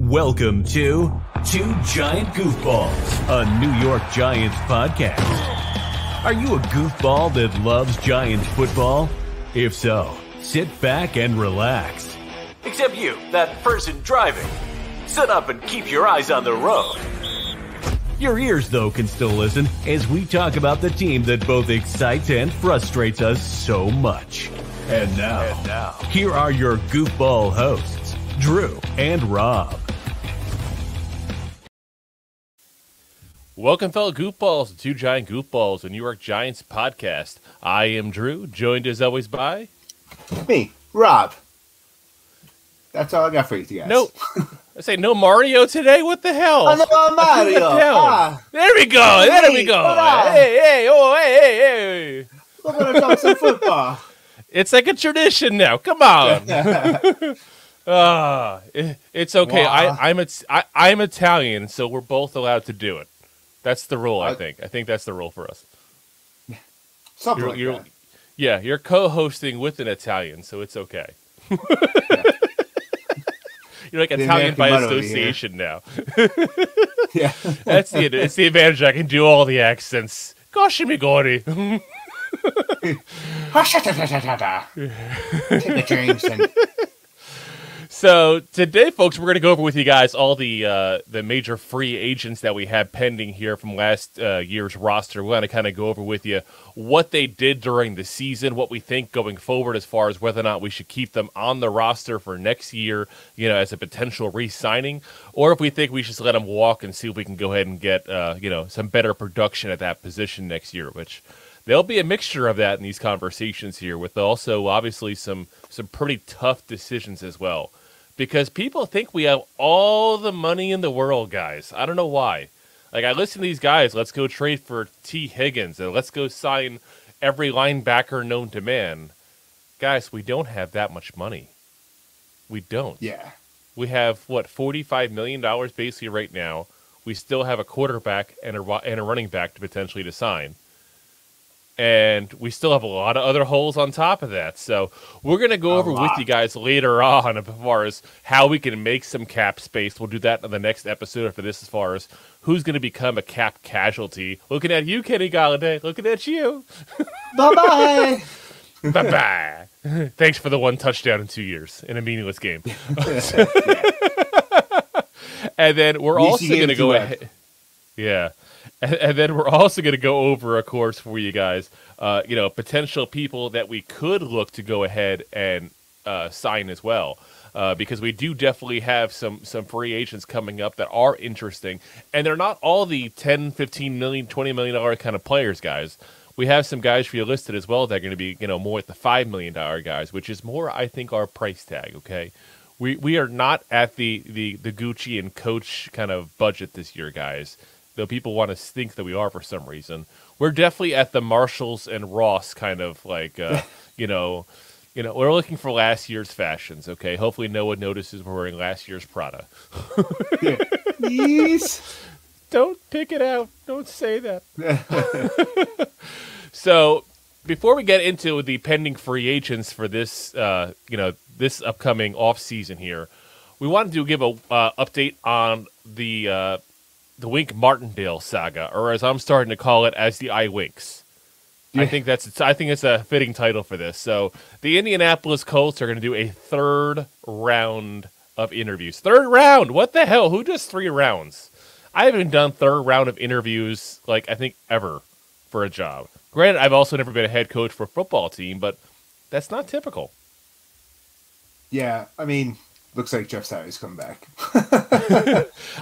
Welcome to Two Giant Goofballs, a New York Giants podcast. Are you a goofball that loves Giants football? If so, sit back and relax. Except you, that person driving. Sit up and keep your eyes on the road. Your ears, though, can still listen as we talk about the team that both excites and frustrates us so much. And now, here are your goofball hosts, Drew and Rob. Welcome, fellow goofballs, to Two Giant Goofballs, a New York Giants podcast. I am Drew, joined as always by... Me, Rob. That's all I got for you guys. No, I say no Mario today? What the hell? Oh, no, Mario. There we go, there we go. Hey. We're going to talk some football. It's like a tradition now. Come on. It's okay. Wow. I'm Italian, so we're both allowed to do it. That's the rule, I think. I think that's the rule for us. Something like that. Yeah, you're co-hosting with an Italian, so it's okay. You're like The Italian American by mud over association now. Yeah. It's the advantage. I can do all the accents. Gosh, Migori. Take the Jameson. So today, folks, we're going to go over with you guys all the major free agents that we have pending here from last year's roster. We're going to kind of go over with you what they did during the season, what we think going forward as far as whether or not we should keep them on the roster for next year, as a potential re-signing, or if we think we should just let them walk and see if we can go ahead and get, some better production at that position next year, which there'll be a mixture of that in these conversations here, with also obviously some pretty tough decisions as well. Because people think we have all the money in the world, guys. I don't know why. Like, I listen to these guys, let's go trade for T. Higgins, and let's go sign every linebacker known to man. Guys, we don't have that much money. We don't. Yeah. We have, $45 million basically right now. We still have a quarterback and a running back to potentially to sign. And we still have a lot of other holes on top of that. So we're going to go over with you guys later on as far as how we can make some cap space. We'll do that in the next episode for this, as far as who's going to become a cap casualty. Looking at you, Kenny Galladay. Looking at you. Bye-bye. Bye-bye. Thanks for the one touchdown in 2 years in a meaningless game. And then we're also going to go ahead. Yeah. And then we're also going to go over, of course, for you guys, potential people that we could look to go ahead and sign as well. Because we do definitely have some free agents coming up that are interesting. And they're not all the $10, $15 million, $20 million kind of players, guys. We have some guys for you listed as well that are going to be, more at the $5 million guys, which is more, I think, our price tag, okay? We are not at the Gucci and Coach kind of budget this year, guys. Though people want to think that we are for some reason. We're definitely at the Marshalls and Ross kind of like, we're looking for last year's fashions, okay? Hopefully no one notices we're wearing last year's Prada. Yes. Don't pick it out. Don't say that. So before we get into the pending free agents for this, this upcoming off season here, we wanted to give a update on the Wink Martindale saga, or as I'm starting to call it, as the I-Winks. Yeah. I think it's a fitting title for this. So the Indianapolis Colts are going to do a third round of interviews. Third round? What the hell? Who does 3 rounds? I haven't done third round of interviews, I think, ever for a job. Granted, I've also never been a head coach for a football team, but that's not typical. Yeah, I mean... Looks like Jeff Saturday's coming back.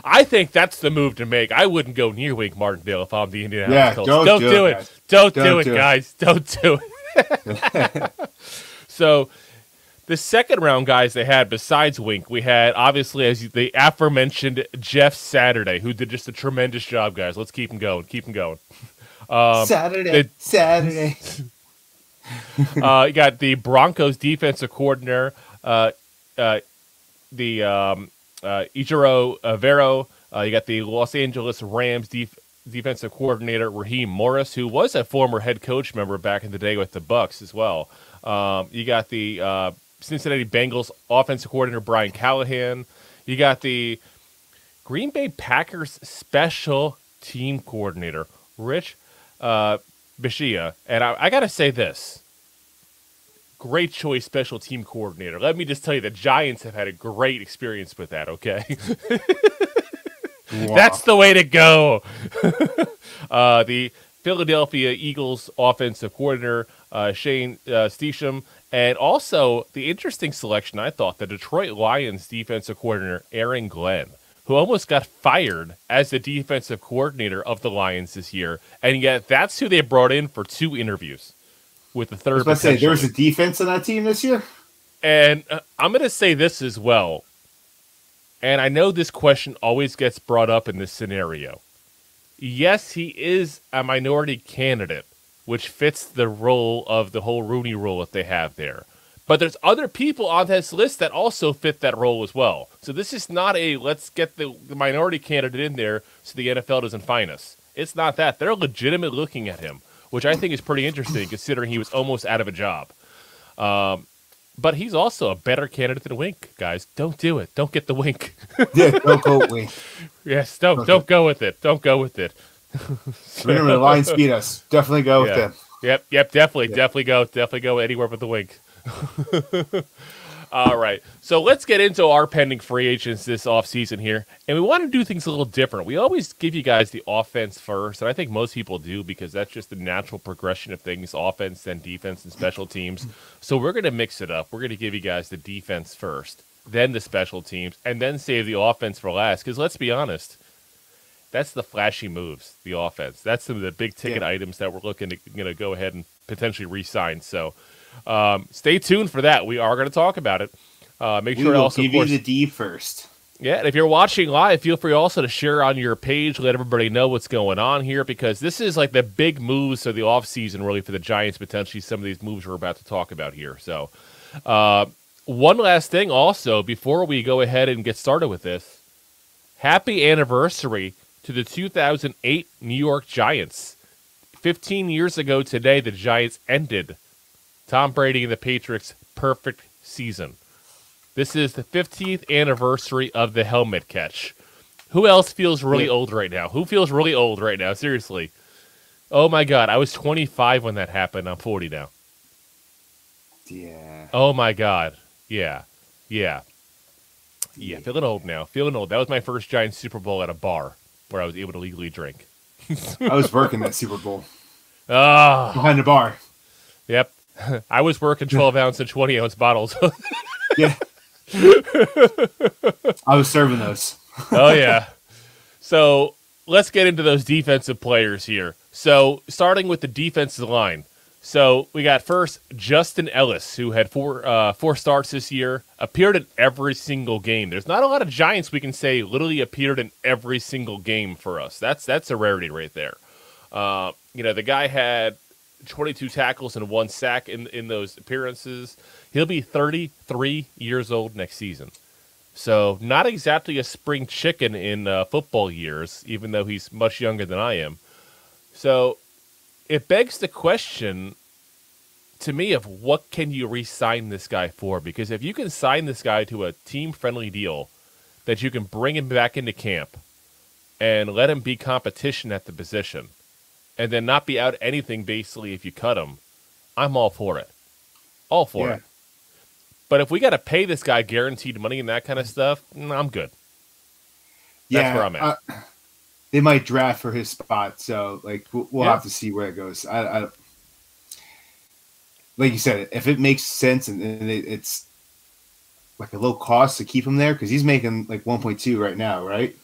I think that's the move to make. I wouldn't go near Wink Martindale if I'm the Indianapolis Colts. Don't do it. Don't do it, guys. Don't do it. So, the second round guys they had besides Wink, we had, obviously, as the aforementioned Jeff Saturday, who did just a tremendous job, guys. Let's keep him going. Saturday. You got the Broncos defensive coordinator, Ichiro Vero. You got the Los Angeles Rams defensive coordinator Raheem Morris, who was a former head coach member back in the day with the Bucs as well. You got the Cincinnati Bengals offensive coordinator Brian Callahan. You got the Green Bay Packers special team coordinator, Rich Bishia. And I got to say this. Great choice, special team coordinator. Let me just tell you, the Giants have had a great experience with that, okay? That's the way to go. The Philadelphia Eagles offensive coordinator, Shane Steichen, and also the interesting selection, I thought, the Detroit Lions defensive coordinator, Aaron Glenn, who almost got fired as the defensive coordinator of the Lions this year, and yet that's who they brought in for 2 interviews, with the third. I was about to say, there was a defense on that team this year? And I'm going to say this as well, and I know this question always gets brought up in this scenario. Yes, he is a minority candidate, which fits the role of the whole Rooney Rule that they have there. But there's other people on this list that also fit that role as well. So this is not a let's get the minority candidate in there so the NFL doesn't fine us. It's not that. They're legitimate looking at him, which I think is pretty interesting considering he was almost out of a job. But he's also a better candidate than Wink, guys. Don't do it. Don't get the Wink. Yeah, don't go with Wink. Yes, don't go with it. Don't go with it. Remember, the Lions beat us. Definitely go with them. Yep, definitely go anywhere but the Wink. All right, so let's get into our pending free agents this offseason here, and we want to do things a little different. We always give you guys the offense first, and I think most people do because that's just the natural progression of things, offense, then defense, and special teams. So we're going to mix it up. We're going to give you guys the defense first, then the special teams, and then save the offense for last, because let's be honest, that's the flashy moves, the offense. That's some of the big-ticket items that we're looking to go ahead and potentially re-sign. So stay tuned for that. We are going to talk about it. Make sure also, give you the D first. Yeah, and if you're watching live, feel free also to share on your page. Let everybody know what's going on here because this is like the big moves of the offseason, really, for the Giants, potentially some of these moves we're about to talk about here. So one last thing also, before we go ahead and get started with this, happy anniversary to the 2008 New York Giants. 15 years ago today, the Giants ended Tom Brady and the Patriots' perfect season. This is the 15th anniversary of the helmet catch. Who else feels really old right now? Who feels really old right now? Seriously. Oh, my God. I was 25 when that happened. I'm 40 now. Yeah. Oh, my God. Yeah. Feeling old now. Feeling old. That was my first Giants Super Bowl at a bar where I was able to legally drink. I was working that Super Bowl. Oh. Behind the bar. Yep. I was working 12-ounce and 20-ounce bottles. Yeah. I was serving those. Oh, yeah. So let's get into those defensive players here. So starting with the defensive line. So we got first Justin Ellis, who had four starts this year, appeared in every single game. There's not a lot of Giants we can say literally appeared in every single game for us. That's a rarity right there. The guy had 22 tackles and 1 sack in those appearances. He'll be 33 years old next season. So not exactly a spring chicken in football years, even though he's much younger than I am. So it begs the question to me of what can you re-sign this guy for? Because if you can sign this guy to a team-friendly deal that you can bring him back into camp and let him be competition at the position and then not be out anything basically if you cut him, I'm all for it. All for it. But if we got to pay this guy guaranteed money and that kind of stuff, I'm good. That's where I'm at. They might draft for his spot, so we'll have to see where it goes. I like you said, if it makes sense and it's like a low cost to keep him there because he's making like 1.2 right now, right?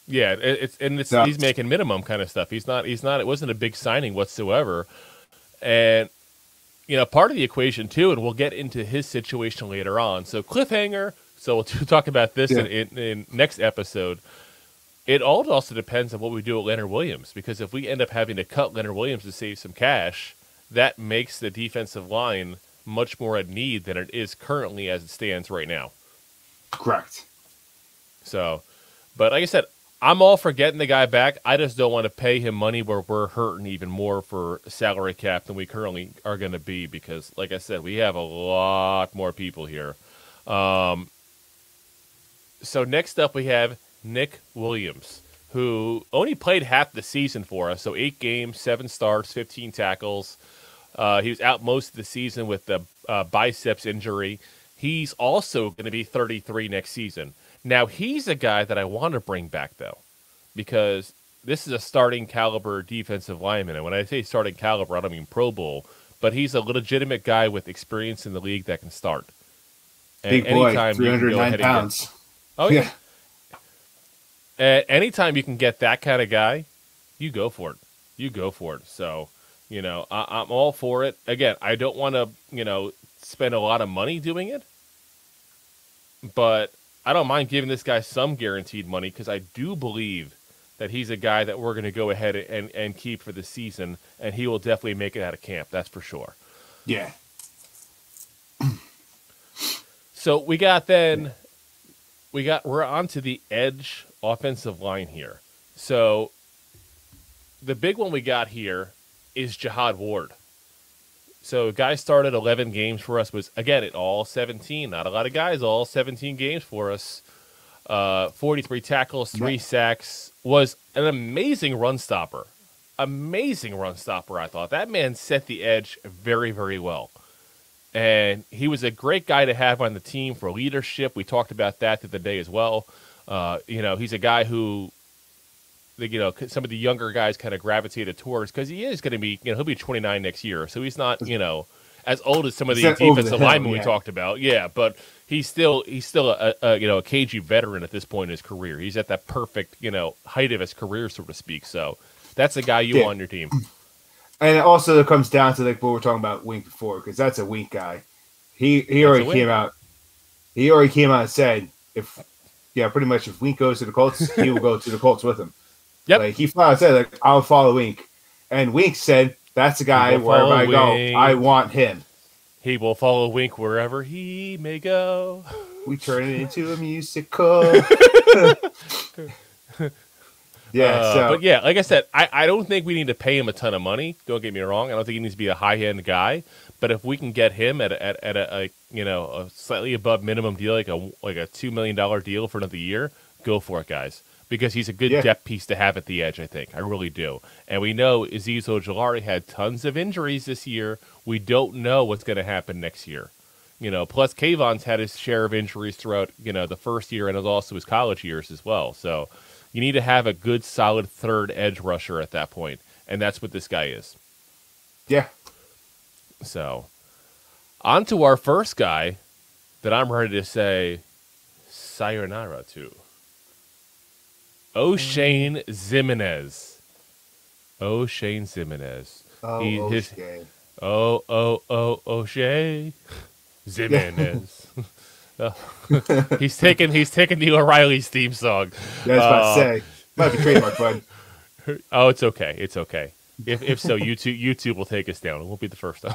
Yeah, he's making minimum kind of stuff. He's not. It wasn't a big signing whatsoever, and part of the equation too. And we'll get into his situation later on. So cliffhanger. So we'll talk about this in next episode. It all also depends on what we do with Leonard Williams, because if we end up having to cut Leonard Williams to save some cash, that makes the defensive line much more at need than it is currently as it stands right now. Correct. So, but like I said, I'm all for getting the guy back. I just don't want to pay him money where we're hurting even more for salary cap than we currently are going to be, because, like I said, we have a lot more people here. So next up we have Nick Williams, who only played half the season for us, so 8 games, 7 starts, 15 tackles. He was out most of the season with the biceps injury. He's also going to be 33 next season. Now, he's a guy that I want to bring back, though, because this is a starting caliber defensive lineman. And when I say starting caliber, I don't mean Pro Bowl, but he's a legitimate guy with experience in the league that can start. And big boy, 309 pounds. Oh, yeah. Anytime you can get that kind of guy, you go for it. You go for it. So, you know, I'm all for it. Again, I don't want to, you know, spend a lot of money doing it, but I don't mind giving this guy some guaranteed money because I do believe that he's a guy that we're going to go ahead and keep for the season, and he will definitely make it out of camp. That's for sure. Yeah. So we're on to the edge offensive line here. So the big one we got here is Jihad Ward. So guy started 11 games for us, was, again, at all 17. Not a lot of guys, all 17 games for us. 43 tackles, 3 sacks. Was an amazing run stopper. Amazing run stopper, I thought. That man set the edge very, very well. And he was a great guy to have on the team for leadership. We talked about that the other day as well. You know, he's a guy who, you know, some of the younger guys kind of gravitated towards because he is going to be, you know, he'll be 29 next year. So he's not, you know, as old as some of the defensive linemen we talked about. Yeah, but he's still a you know, a cagey veteran at this point in his career. He's at that perfect, you know, height of his career, so to speak. So that's the guy you want on your team. And it also comes down to like what we're talking about Wink before, because that's a Wink guy. He already came out. He already came out and said pretty much if Wink goes to the Colts, he will go to the Colts with him. Yep. Like he flat out said, like, I'll follow Wink. And Wink said, that's the guy wherever I go, I want him. He will follow Wink wherever he may go. We turn it into a musical. But yeah, like I said, I don't think we need to pay him a ton of money. Don't get me wrong. I don't think he needs to be a high-end guy. But if we can get him at a you know, a slightly above minimum deal, like a $2 million deal for another year, go for it, guys. Because he's a good depth piece to have at the edge, I think. I really do. And we know Azeez Ojulari had tons of injuries this year. We don't know what's going to happen next year. You know, plus Kayvon's had his share of injuries throughout, you know, the first year and also his college years as well. So you need to have a good, solid third edge rusher at that point. And that's what this guy is. Yeah. So on to our first guy that I'm ready to say sayonara to. Oshane Ximines. Oshane Ximines. Oshane Ximines. He's taking the O'Reilly's theme song. Yeah, I was about to say. Might be trademark, bud. Oh, it's okay. It's okay. If so, YouTube will take us down. It won't be the first time.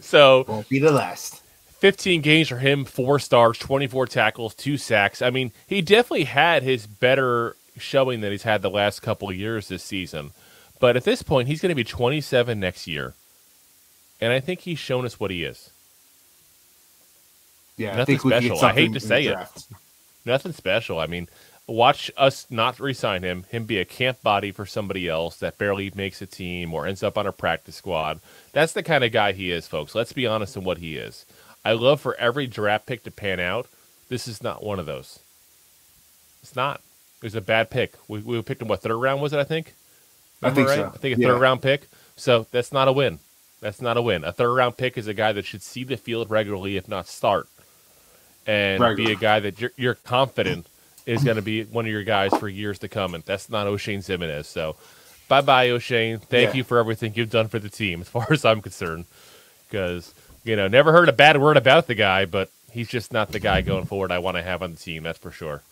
So won't be the last. 15 games for him, 4 stars, 24 tackles, 2 sacks. I mean, he definitely had his better showing than he's had the last couple of years this season. But at this point, he's going to be 27 next year. And I think he's shown us what he is. Yeah, nothing special. I hate to say it. Nothing special. I mean, watch us not re-sign him be a camp body for somebody else that barely makes a team or ends up on a practice squad. That's the kind of guy he is, folks. Let's be honest in what he is. I love for every draft pick to pan out. This is not one of those. It's not. It was a bad pick. We picked him, what, 3rd round was it, I think? Remember, I think right? so. I think a 3rd round pick. So that's not a win. That's not a win. A 3rd round pick is a guy that should see the field regularly, if not start. And be a guy that you're confident is going to be one of your guys for years to come. And that's not Oshane Ximines. So bye-bye, Oshane. Thank you for everything you've done for the team, as far as I'm concerned. Because, you know, never heard a bad word about the guy, but he's just not the guy going forward I want to have on the team, that's for sure.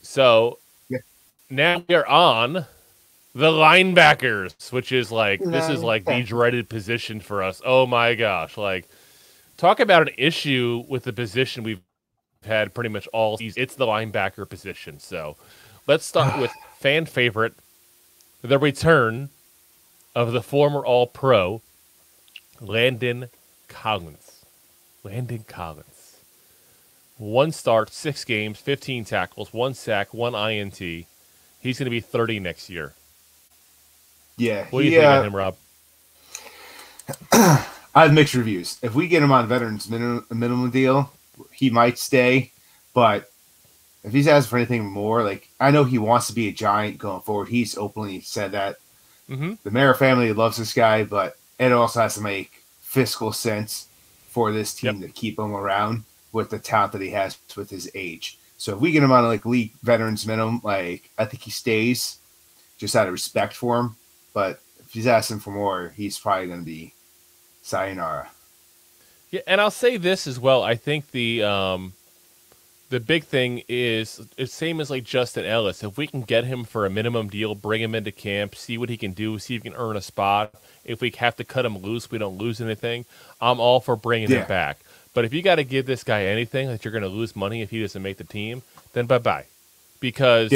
So now we are on the linebackers, which is like, this is like the dreaded position for us. Oh my gosh. Like, talk about an issue with the position we've had pretty much all season. It's the linebacker position. So let's start with fan favorite, the return of the former All-Pro, Landon Collins. Landon Collins. 1 start, 6 games, 15 tackles, 1 sack, 1 INT. He's going to be 30 next year. Yeah. What do you think of him, Rob? I have mixed reviews. If we get him on veterans minimum deal, he might stay. But if he's asking for anything more, like, I know he wants to be a Giant going forward. He's openly said that. Mm-hmm. The Mara family loves this guy, but it also has to make fiscal sense for this team to keep him around with the talent that he has with his age. So if we get him on like league veterans minimum, like, I think he stays just out of respect for him. But if he's asking for more, he's probably going to be sayonara. Yeah, and I'll say this as well. I think the big thing is it's same as like Justin Ellis. If we can get him for a minimum deal, bring him into camp, see what he can do, see if he can earn a spot. If we have to cut him loose, we don't lose anything. I'm all for bringing him back. But if you got to give this guy anything that you're going to lose money if he doesn't make the team, then bye-bye. Because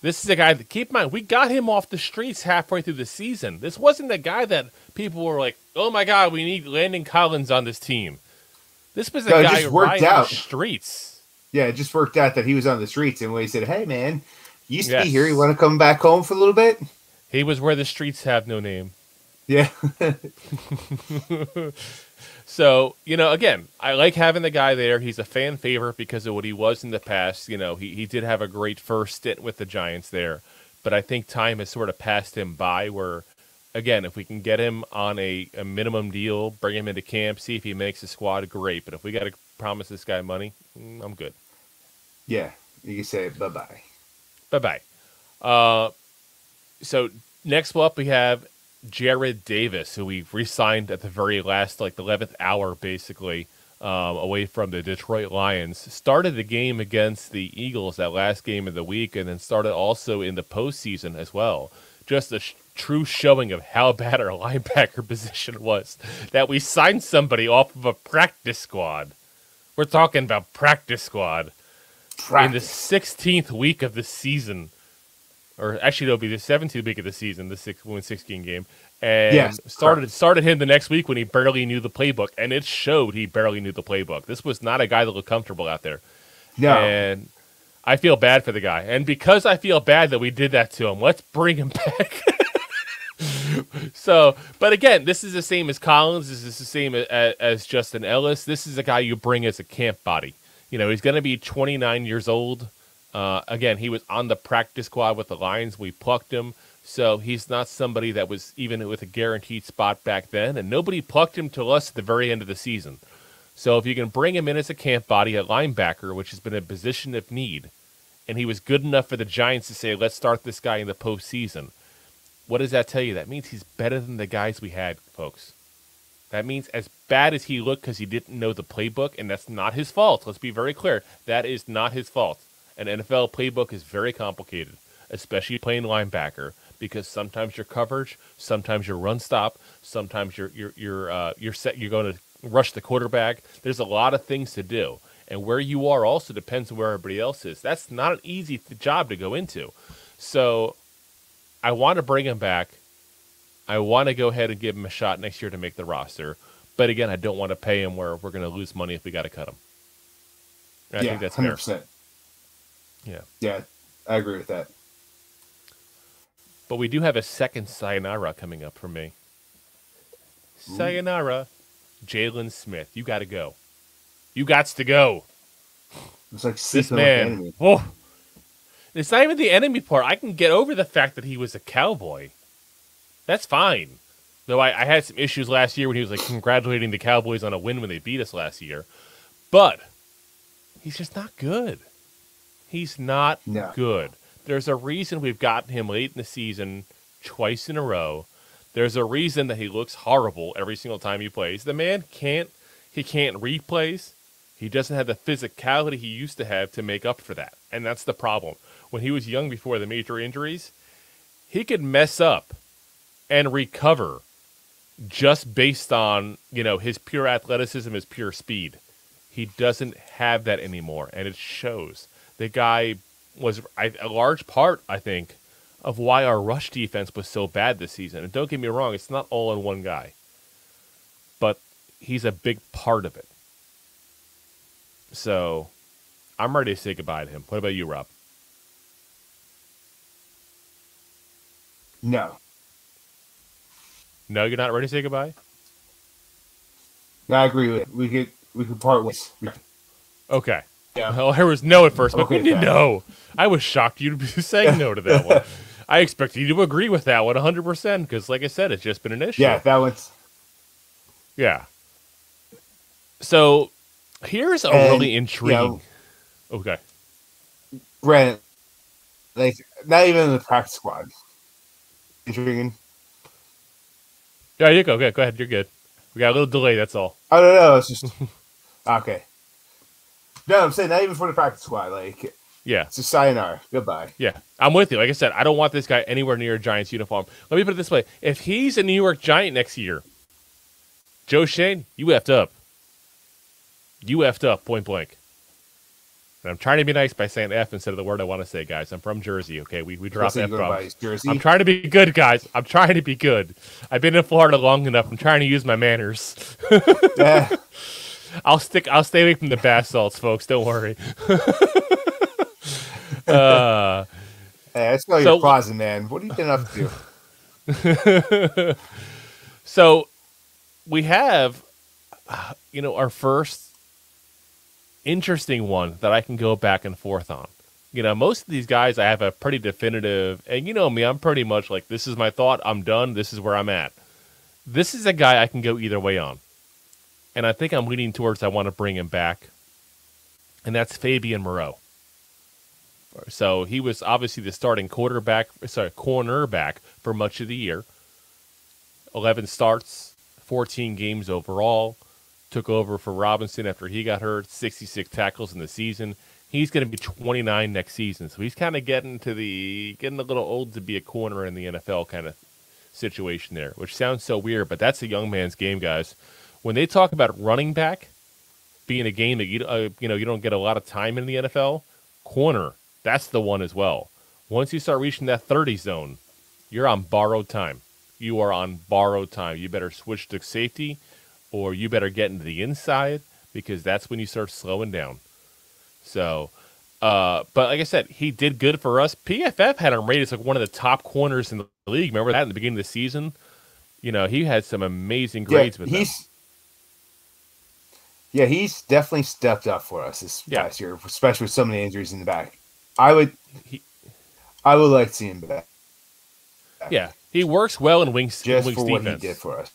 this is a guy that, keep in mind, we got him off the streets halfway through the season. This wasn't a guy that people were like, oh my God, we need Landon Collins on this team. This was a guy who worked out the streets. Yeah, it just worked out that he was on the streets, and we said, hey, man, you used to be here. You want to come back home for a little bit? He was where the streets have no name. Yeah. So, again, I like having the guy there. He's a fan favorite because of what he was in the past. He did have a great first stint with the Giants there. But I think time has sort of passed him by where, again, if we can get him on a minimum deal, bring him into camp, see if he makes the squad, great. But if we got to promise this guy money, I'm good. Yeah, you can say bye-bye. Bye-bye. So next up we have Jarrad Davis, who we re-signed at the very last, like the 11th hour, basically, away from the Detroit Lions. Started the game against the Eagles, that last game of the week, and then started also in the postseason as well. Just a true showing of how bad our linebacker position was, that we signed somebody off of a practice squad. We're talking about practice squad. In the 16th week of the season. Or actually, it'll be the 17th week of the season, the 6-game game. And started him the next week when he barely knew the playbook. And it showed he barely knew the playbook. This was not a guy that looked comfortable out there. No. And I feel bad for the guy. And because I feel bad that we did that to him, let's bring him back. So, but again, this is the same as Collins. This is the same as Justin Ellis. This is a guy you bring as a camp body. He's going to be 29 years old. Again, he was on the practice squad with the Lions. We plucked him. So he's not somebody that was even with a guaranteed spot back then. And nobody plucked him till us at the very end of the season. So if you can bring him in as a camp body at linebacker, which has been a position of need, and he was good enough for the Giants to say, let's start this guy in the postseason, what does that tell you? That means he's better than the guys we had, folks. That means as bad as he looked because he didn't know the playbook, and that's not his fault. Let's be very clear. That is not his fault. An NFL playbook is very complicated, especially playing linebacker, because sometimes your coverage, sometimes your run stop, sometimes you're going to rush the quarterback. There's a lot of things to do, and where you are also depends on where everybody else is. That's not an easy job to go into. So I want to bring him back. I want to go ahead and give him a shot next year to make the roster. But again, I don't want to pay him where we're going to lose money if we got to cut him. I think that's 100%. Fair. Yeah, I agree with that. But we do have a second sayonara coming up for me. Sayonara, Jaylon Smith. You got to go. You got to go. It's like this man. Oh, it's not even the enemy part. I can get over the fact that he was a Cowboy. That's fine. Though I had some issues last year when he was like congratulating the Cowboys on a win when they beat us last year. But he's just not good. He's not good. There's a reason we've gotten him late in the season twice in a row. There's a reason that he looks horrible every single time he plays. The man can't replays. He doesn't have the physicality he used to have to make up for that. And that's the problem. When he was young before the major injuries, he could mess up and recover just based on, his pure athleticism, his pure speed. He doesn't have that anymore, and it shows. The guy was a large part, I think, of why our rush defense was so bad this season. And don't get me wrong, it's not all in one guy. But he's a big part of it. So I'm ready to say goodbye to him. What about you, Rob? No. No, you're not ready to say goodbye? I agree with it. We could part ways. Okay. Yeah. Well, there was no at first, but Okay, no. I was shocked you'd be saying no to that one. I expected you to agree with that one 100% because, like I said, it's just been an issue. Yeah, that one's... Yeah. So, here's a really intriguing... Okay. Brent, like, not even in the practice squad. Intriguing. Yeah, you go. Okay, go ahead. You're good. We got a little delay, that's all. I don't know. It's just... Okay. No, I'm saying not even for the practice squad. Like, yeah. It's a sayonara. Goodbye. Yeah, I'm with you. Like I said, I don't want this guy anywhere near a Giants uniform. Let me put it this way. If he's a New York Giant next year, Joe Shane, you effed up. You effed up, point blank. And I'm trying to be nice by saying F instead of the word I want to say, guys. I'm from Jersey, okay? We drop F-bombs. I'm trying to be good, guys. I'm trying to be good. I've been in Florida long enough. I'm trying to use my manners. Yeah. I'll stay away from the bath salts, folks. Don't worry. Hey, I smell your closet, man. What are you getting up to? So we have, our first interesting one that I can go back and forth on. Most of these guys I have a pretty definitive, and you know me, I'm pretty much like, this is my thought, I'm done, this is where I'm at. This is a guy I can go either way on. And I think I'm leaning towards I want to bring him back. And that's Fabian Moreau. So he was obviously the starting cornerback for much of the year. 11 starts, 14 games overall. Took over for Robinson after he got hurt, 66 tackles in the season. He's going to be 29 next season. So he's kind of getting a little old to be a corner in the NFL kind of situation there, which sounds so weird, but that's a young man's game, guys. When they talk about running back being a game that you don't get a lot of time in the NFL, corner, that's the one as well. Once you start reaching that 30 zone, you're on borrowed time. You are on borrowed time. You better switch to safety, or you better get into the inside because that's when you start slowing down. So, but like I said, he did good for us. PFF had him rated as like one of the top corners in the league. Remember that in the beginning of the season? He had some amazing grades with them. Yeah, he's definitely stepped up for us this past year, especially with so many injuries in the back. I would like to see him back. Yeah, he works well in wings just wings for defense. What he did for us.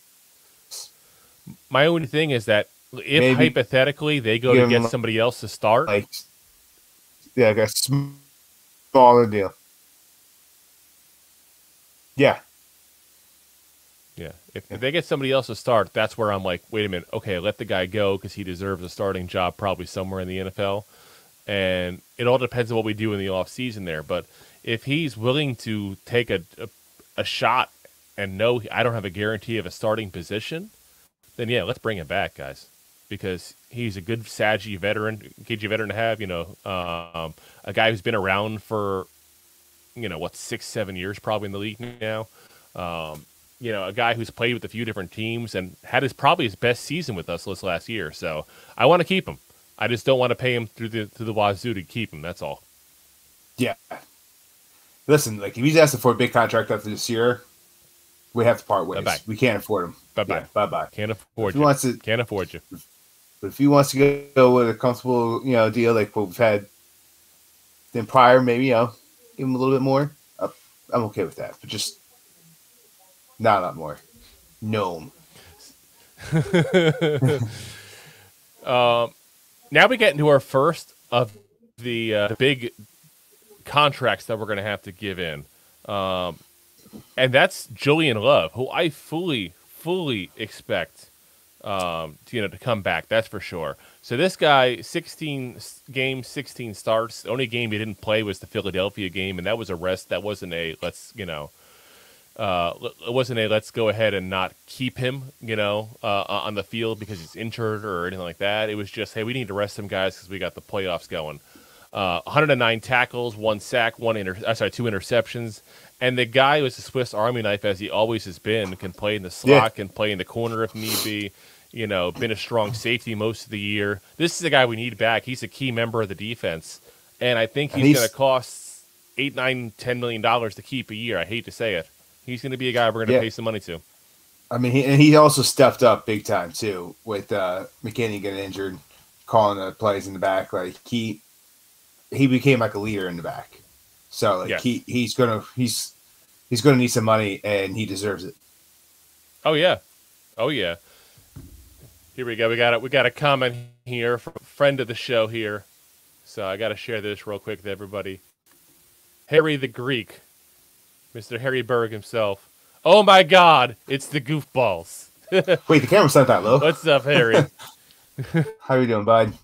My only thing is that if hypothetically they go to get somebody else to start, like a smaller deal. Yeah. Yeah, if they get somebody else to start, that's where I'm like, wait a minute, okay, let the guy go because he deserves a starting job probably somewhere in the NFL. And it all depends on what we do in the offseason there. But if he's willing to take a shot and know I don't have a guarantee of a starting position, then yeah, let's bring him back, guys. Because he's a good KG veteran to have, a guy who's been around for, 6-7 years probably in the league now. A guy who's played with a few different teams and had probably his best season with us this last year. So I want to keep him. I just don't want to pay him through the wazoo to keep him. That's all. Yeah. Listen, like if he's asking for a big contract after this year, we have to part ways. Bye-bye. We can't afford him. Bye-bye. Yeah, bye-bye. Can't afford you. Can't afford you. But if he wants to go with a comfortable, deal like what we've had then prior, maybe, give him a little bit more. I'm okay with that. But just not a lot more. No. Now we get into our first of the big contracts that we're going to have to give in. And that's Julian Love, who I fully expect to come back. That's for sure. So this guy, 16 games, 16 starts. The only game he didn't play was the Philadelphia game, and that was a rest. That wasn't a let's go ahead and not keep him, on the field because he's injured or anything like that. It was just, hey, we need to rest some guys because we got the playoffs going. 109 tackles, 1 sack, 2 interceptions. And the guy was a Swiss Army knife, as he always has been, can play in the slot, can play in the corner if need be. been a strong safety most of the year. This is a guy we need back. He's a key member of the defense, and I think he's going to cost $8, $9, $10 million to keep a year. I hate to say it. He's going to be a guy we're going to pay some money to. I mean, he also stepped up big time too with McKinney getting injured, calling the plays in the back. Like he became like a leader in the back. So like he's gonna need some money, and he deserves it. Oh yeah. Here we go. We got a comment here from a friend of the show here. So I got to share this real quick with everybody. Harry the Greek, Mr. Harry Berg himself. Oh my God, it's the goofballs. Wait, the camera's not that low. What's up, Harry? How you doing, bud?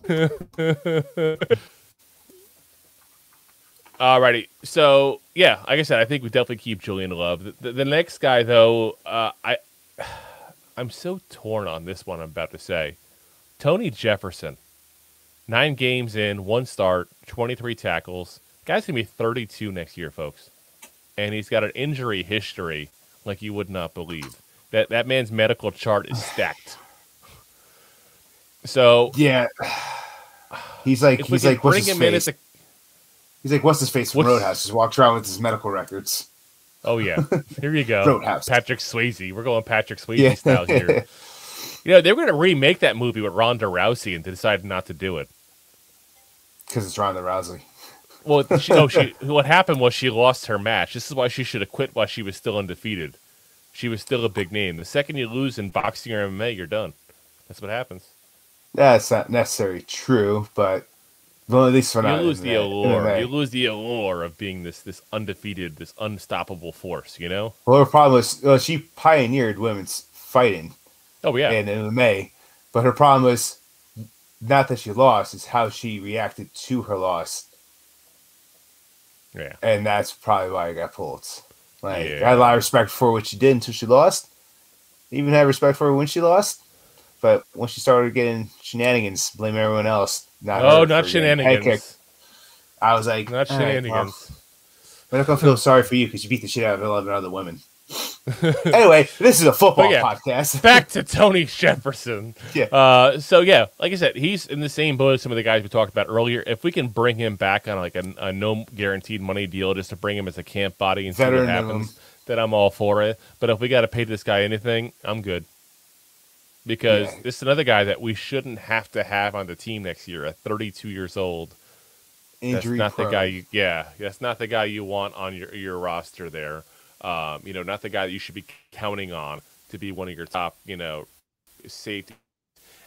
Alrighty. So, yeah, like I said, I think we definitely keep Julian Love. The next guy, though, I'm so torn on this one I'm about to say. Tony Jefferson. 9 games in, 1 start, 23 tackles. Guy's going to be 32 next year, folks. And he's got an injury history like you would not believe. That man's medical chart is stacked. So yeah, he's like what's his face? He's like what's his face from Roadhouse? Just walks around with his medical records. Oh yeah, here you go, Roadhouse. Patrick Swayze. We're going Patrick Swayze style here. They were going to remake that movie with Ronda Rousey, and they decided not to do it because it's Ronda Rousey. Well, what happened was she lost her match. This is why she should have quit while she was still undefeated. She was still a big name. The second you lose in boxing or MMA, you're done. That's what happens. That's not necessarily true, but well, at least for now, you lose the allure. You lose the allure of being this undefeated, this unstoppable force. Well, her problem was she pioneered women's fighting. Oh yeah, in MMA, but her problem was not that she lost; it's how she reacted to her loss. Yeah, and that's probably why I got pulled. I had a lot of respect for what she did until she lost. Even had respect for her when she lost. But when she started getting shenanigans, blame everyone else. Not shenanigans. I was like, not shenanigans. I'm not going to feel sorry for you because you beat the shit out of 11 other women. Anyway, this is a football podcast. Back to Tony Jefferson. Yeah. So, like I said, he's in the same boat as some of the guys we talked about earlier. If we can bring him back on like a no guaranteed money deal just to bring him as a camp body and see what happens, then I'm all for it. But if we got to pay this guy anything, I'm good. Because this is another guy that we shouldn't have to have on the team next year at 32 years old. Injury that's not prone. the guy. That's not the guy you want on your roster there. Not the guy that you should be counting on to be one of your top, safety.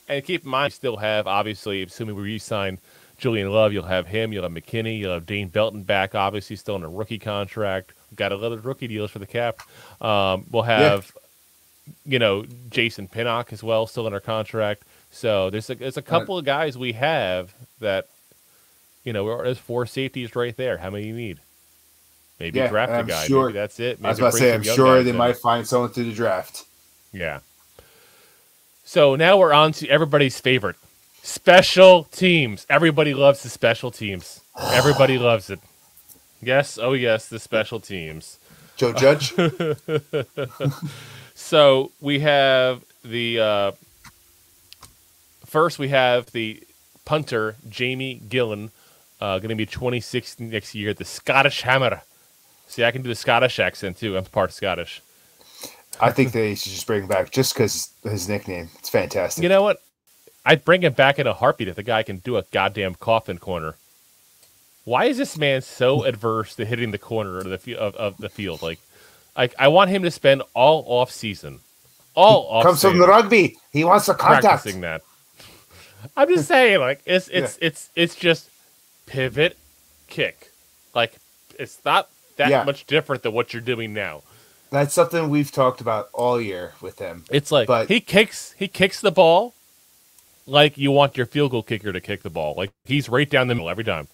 And keep in mind, you still have, obviously, assuming we re-sign Julian Love, you'll have him, you'll have McKinney, you'll have Dane Belton back, obviously, still in a rookie contract. We've got a lot of rookie deals for the cap. We'll have, Jason Pinnock as well, still in our contract. So there's a couple of guys we have that, there's 4 safeties right there. How many do you need? Maybe draft a guy. Sure, maybe that's it. Maybe I was about to say, I'm sure they might find someone through the draft. Yeah. So now we're on to everybody's favorite. Special teams. Everybody loves the special teams. Everybody loves it. Yes, oh yes, the special teams. Joe Judge? So we have the first we have the punter, Jamie Gillan, going to be 26 next year, the Scottish Hammer. See, I can do the Scottish accent, too. I'm part Scottish. I think they should just bring him back just because his nickname. It's fantastic. You know what? I'd bring him back in a heartbeat if the guy can do a goddamn coffin corner. Why is this man so adverse to hitting the corner of the field? Like, I want him to spend all off season. Comes from the rugby. He wants to contact. Practicing that. I'm just saying, like, it's just pivot, kick. Like, it's not that much different than what you're doing now. That's something we've talked about all year with him. It's like he kicks the ball like you want your field goal kicker to kick the ball. Like he's right down the middle every time.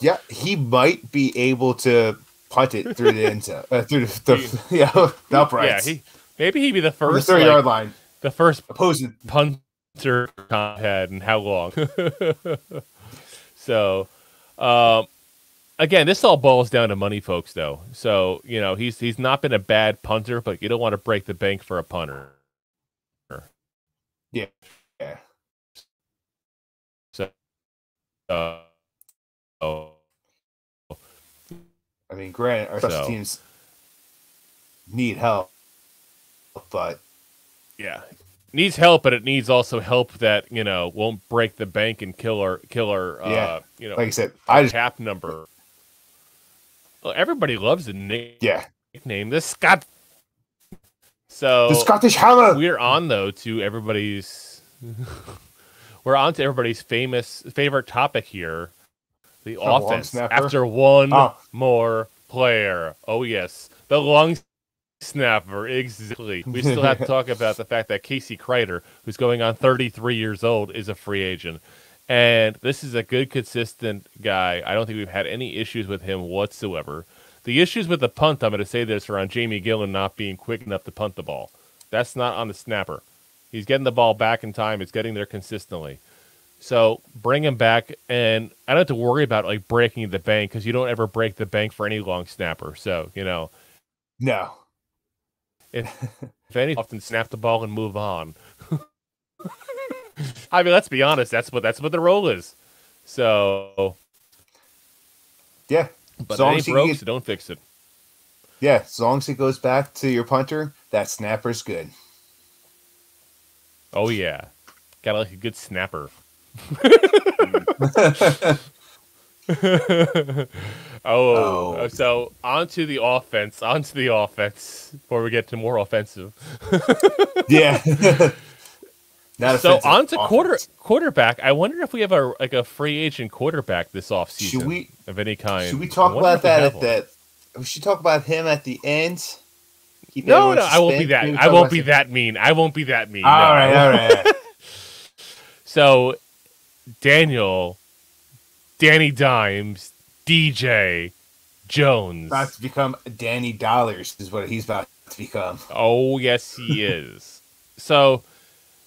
Yeah, he might be able to punt it through the end zone, through the uprights. Yeah, maybe he'd be the first 30-yard line. The first opposing punter had and how long? So, again, this all boils down to money, folks. Though, so he's not been a bad punter, but you don't want to break the bank for a punter. Yeah. Yeah. So, I mean, granted, our special teams need help, but yeah, needs help, but it needs also help that won't break the bank and kill our like I said, cap number. Well, everybody loves the nickname, the Scott. So the Scottish Hammer. We're on to everybody's favorite topic here. The offense after one more player. Oh, yes. The long snapper. Exactly. We still have to talk about the fact that Casey Kreiter, who's going on 33 years old, is a free agent. And this is a good, consistent guy. I don't think we've had any issues with him whatsoever. The issues with the punt, I'm going to say this, are on Jamie Gillan not being quick enough to punt the ball. That's not on the snapper. He's getting the ball back in time. It's getting there consistently. So bring him back, and I don't have to worry about breaking the bank because you don't ever break the bank for any long snapper. So no. If any, often snap the ball and move on. I mean, let's be honest. That's what the role is. So yeah, but it ain't broke, so don't fix it. Yeah, as long as it goes back to your punter, that snapper's good. Oh yeah, got a good snapper. So on to the offense. Before we get to more offensive. Yeah. So on to quarterback. I wonder if we have a free agent quarterback this offseason of any kind. Should we talk about that? We should talk about him at the end. No, I won't be that. I won't be that mean. All right. So, Danny Dimes, DJ Jones. About to become Danny Dollars is what he's about to become. Oh, yes, he is. So,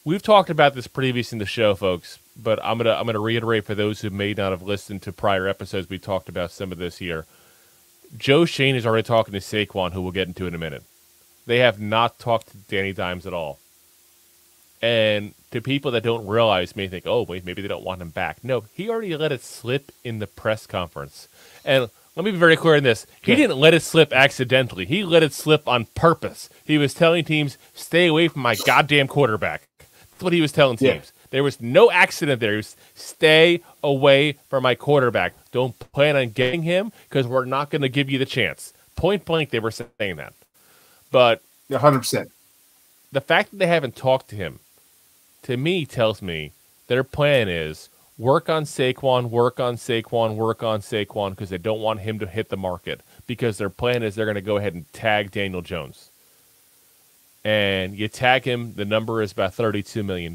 we've talked about this previous in the show, folks, but I'm gonna reiterate for those who may not have listened to prior episodes. We talked about some of this here. Joe Shane is already talking to Saquon, who we'll get into in a minute. They have not talked to Danny Dimes at all. And to people that don't realize may think, oh, wait, maybe they don't want him back. No, he already let it slip in the press conference. And let me be very clear on this. He didn't let it slip accidentally. He let it slip on purpose. He was telling teams, stay away from my goddamn quarterback. That's what he was telling teams. Yeah. There was no accident there. He was, stay away from my quarterback. Don't plan on getting him because we're not going to give you the chance. Point blank, they were saying that. But 100%. The fact that they haven't talked to him, to me, tells me their plan is work on Saquon, because they don't want him to hit the market. Because their plan is they're going to go ahead and tag Daniel Jones. And you tag him, the number is about $32 million.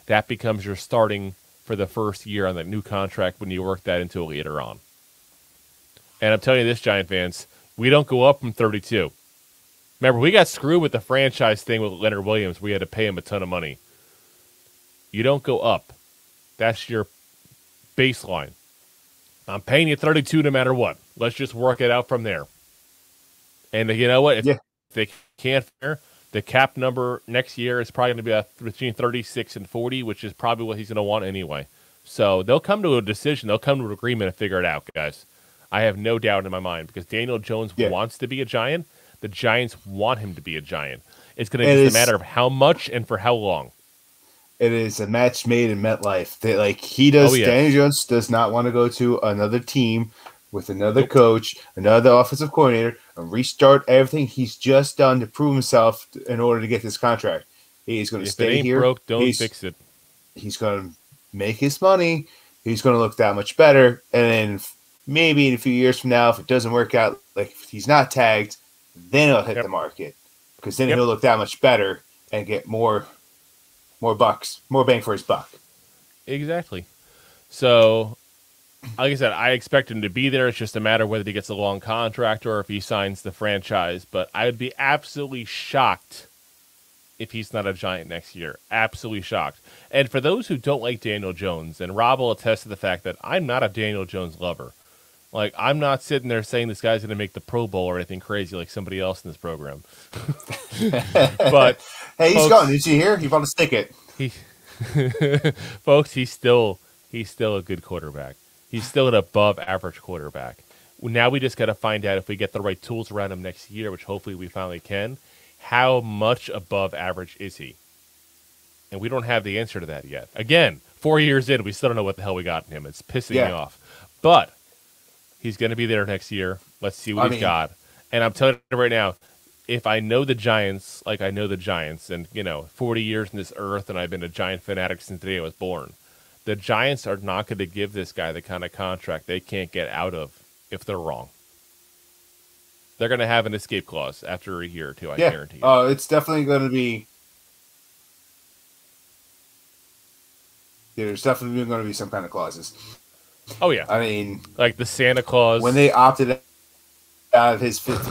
That becomes your starting for the first year on that new contract when you work that into it later on. And I'm telling you this, Giant fans, we don't go up from 32. Remember, we got screwed with the franchise thing with Leonard Williams. We had to pay him a ton of money. You don't go up. That's your baseline. I'm paying you 32 no matter what. Let's just work it out from there. And you know what? If they can't, the cap number next year is probably going to be between 36 and 40, which is probably what he's going to want anyway. So they'll come to a decision. They'll come to an agreement and figure it out, guys. I have no doubt in my mind because Daniel Jones wants to be a Giant. The Giants want him to be a Giant. It's going to be a matter of how much and for how long. It is a match made in MetLife. Daniel Jones does not want to go to another team with another coach, another offensive coordinator, and restart everything he's just done to prove himself in order to get this contract. He's going to stay here. Broke, don't fix it. He's going to make his money. He's going to look that much better. And then maybe in a few years from now, if it doesn't work out, like if he's not tagged, then he'll hit the market because then he'll look that much better and get more bucks, more bang for his buck. Exactly. So, like I said, I expect him to be there. It's just a matter of whether he gets a long contract or if he signs the franchise. But I would be absolutely shocked if he's not a Giant next year. Absolutely shocked. And for those who don't like Daniel Jones, and Rob will attest to the fact that I'm not a Daniel Jones lover. Like, I'm not sitting there saying this guy's going to make the Pro Bowl or anything crazy like somebody else in this program. But hey, he's gone. Did you hear? He bought a ticket. He, folks, he's still a good quarterback. He's still an above average quarterback. Now we just got to find out if we get the right tools around him next year, which hopefully we finally can. How much above average is he? And we don't have the answer to that yet. Again, 4 years in, we still don't know what the hell we got in him. It's pissing me off. But he's going to be there next year. Let's see what he's got. And I'm telling you right now, if I know the Giants like I know the Giants, and, 40 years in this earth, and I've been a Giant fanatic since the day I was born, the Giants are not going to give this guy the kind of contract they can't get out of if they're wrong. They're going to have an escape clause after a year or two, I guarantee you. Oh, it's definitely going to be... There's definitely going to be some kind of clauses. Oh, yeah. I mean... Like the Santa Claus. When they opted out of his fifth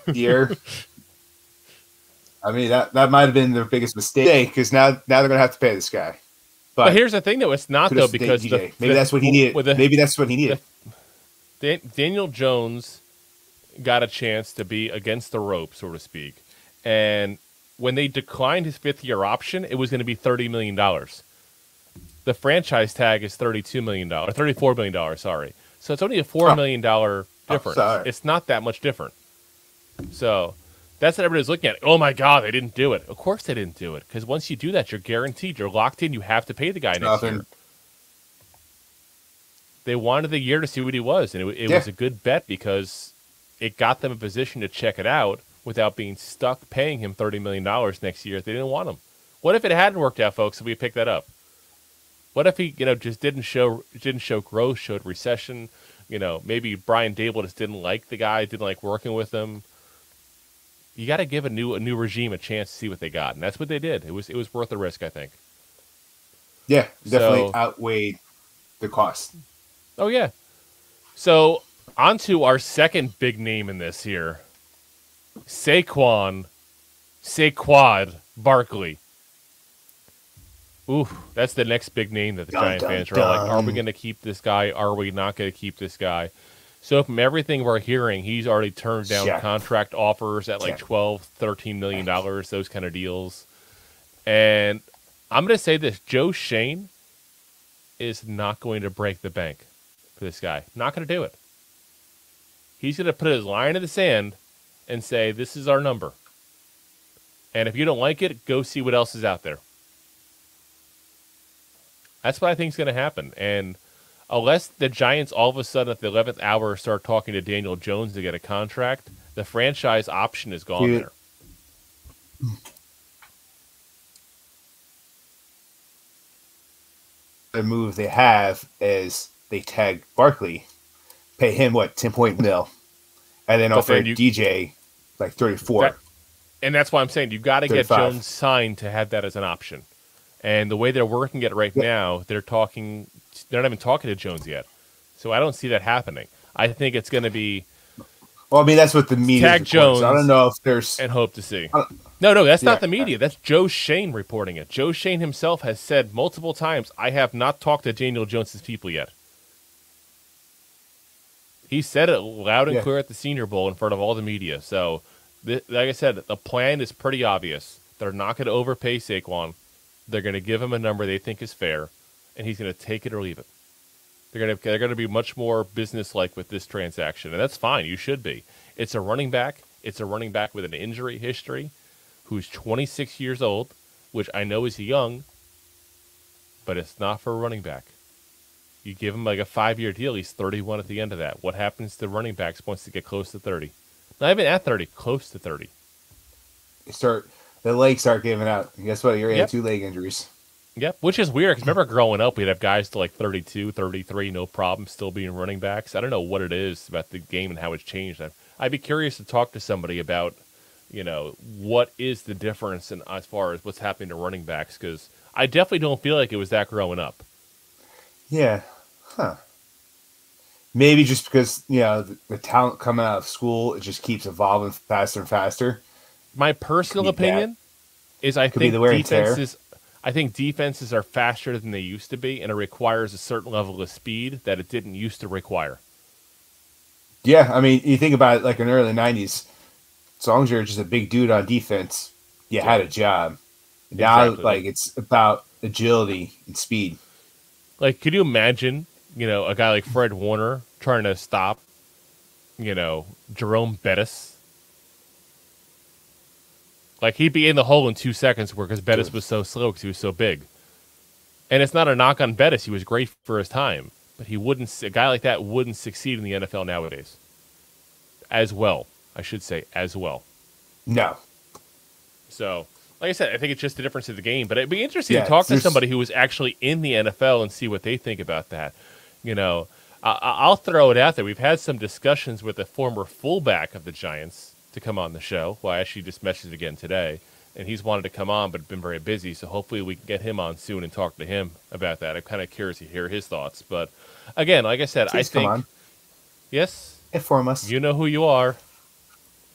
year, I mean, that might have been their biggest mistake, because now they're going to have to pay this guy. But here's the thing, though. It's not, though, because... Maybe that's what he needed. Maybe that's what he needed. Daniel Jones got a chance to be against the rope, so to speak. And when they declined his fifth-year option, it was going to be $30 million. The franchise tag is $32 million, $34 million, sorry. So it's only a $4 million difference. It's not that much different. So that's what everybody's looking at. Oh, my God, they didn't do it. Of course they didn't do it, because once you do that, you're guaranteed. You're locked in. You have to pay the guy next year. They wanted the year to see what he was, and it was a good bet because it got them a position to check it out without being stuck paying him $30 million next year if they didn't want him. What if it hadn't worked out, folks, if we picked that up? What if he, just didn't show growth, showed recession? Maybe Brian Dable just didn't like the guy, didn't like working with him. You got to give a new regime a chance to see what they got, and that's what they did. It was worth the risk, I think. Yeah, definitely outweighed the cost. Oh yeah. So on to our second big name in this here, Saquon Barkley. Ooh, that's the next big name that the Giant fans are like, are we going to keep this guy? Are we not going to keep this guy? So from everything we're hearing, he's already turned down contract offers at like $12, $13 million, those kind of deals. And I'm going to say this, Oshane is not going to break the bank for this guy. Not going to do it. He's going to put his line in the sand and say, this is our number. And if you don't like it, go see what else is out there. That's what I think is going to happen. And unless the Giants all of a sudden at the 11th hour start talking to Daniel Jones to get a contract, the franchise option is gone there. The move they have is they tag Barkley, pay him, 10 mil, and then offer DJ like 34. And that's why I'm saying you got to get Jones signed to have that as an option. And the way they're working it right now, they're not even talking to Jones yet. So I don't see that happening. I think it's going to be... Well, I mean, that's what the media tag Jones. I don't know if there's... And hope to see. No, that's not the media. That's Oshane reporting it. Oshane himself has said multiple times, I have not talked to Daniel Jones' people yet. He said it loud and clear at the Senior Bowl in front of all the media. So, like I said, the plan is pretty obvious. They're not going to overpay Saquon. They're going to give him a number they think is fair, and he's going to take it or leave it. They're going to be much more business-like with this transaction, and that's fine. You should be. It's a running back. It's a running back with an injury history who's 26 years old, which I know is young, but it's not for a running back. You give him like a 5-year deal, he's 31 at the end of that. What happens to running backs once they get close to 30? Not even at 30, close to 30. The legs start giving out. And guess what? You're in 2 leg injuries. Yep, which is weird because remember growing up, we'd have guys to like 32, 33, no problem, still being running backs. I don't know what it is about the game and how it's changed. I'd be curious to talk to somebody about, what is the difference in, as far as what's happening to running backs, because I definitely don't feel like it was that growing up. Yeah. Huh. Maybe just because, the talent coming out of school, it just keeps evolving faster and faster. My personal opinion is I think defenses are faster than they used to be, and it requires a certain level of speed that it didn't used to require. Yeah, I mean, you think about it like in the early 90s, as long as you're just a big dude on defense, you had a job. Now, Exactly. like, it's about agility and speed. Like, could you imagine, a guy like Fred Warner trying to stop, Jerome Bettis? Like, he'd be in the hole in 2 seconds because Bettis was so slow because he was so big. And it's not a knock on Bettis. He was great for his time. But a guy like that wouldn't succeed in the NFL nowadays. As well, I should say, as well. No. So, like I said, I think it's just the difference of the game. But it'd be interesting to talk to somebody who was actually in the NFL and see what they think about that. I'll throw it out there. We've had some discussions with a former fullback of the Giants to come on the show. Well, I actually just messaged again today. And he's wanted to come on, but been very busy. So hopefully we can get him on soon and talk to him about that. I'm kind of curious to hear his thoughts. But again, like I said, I think. Come on. Yes? Inform us. You know who you are.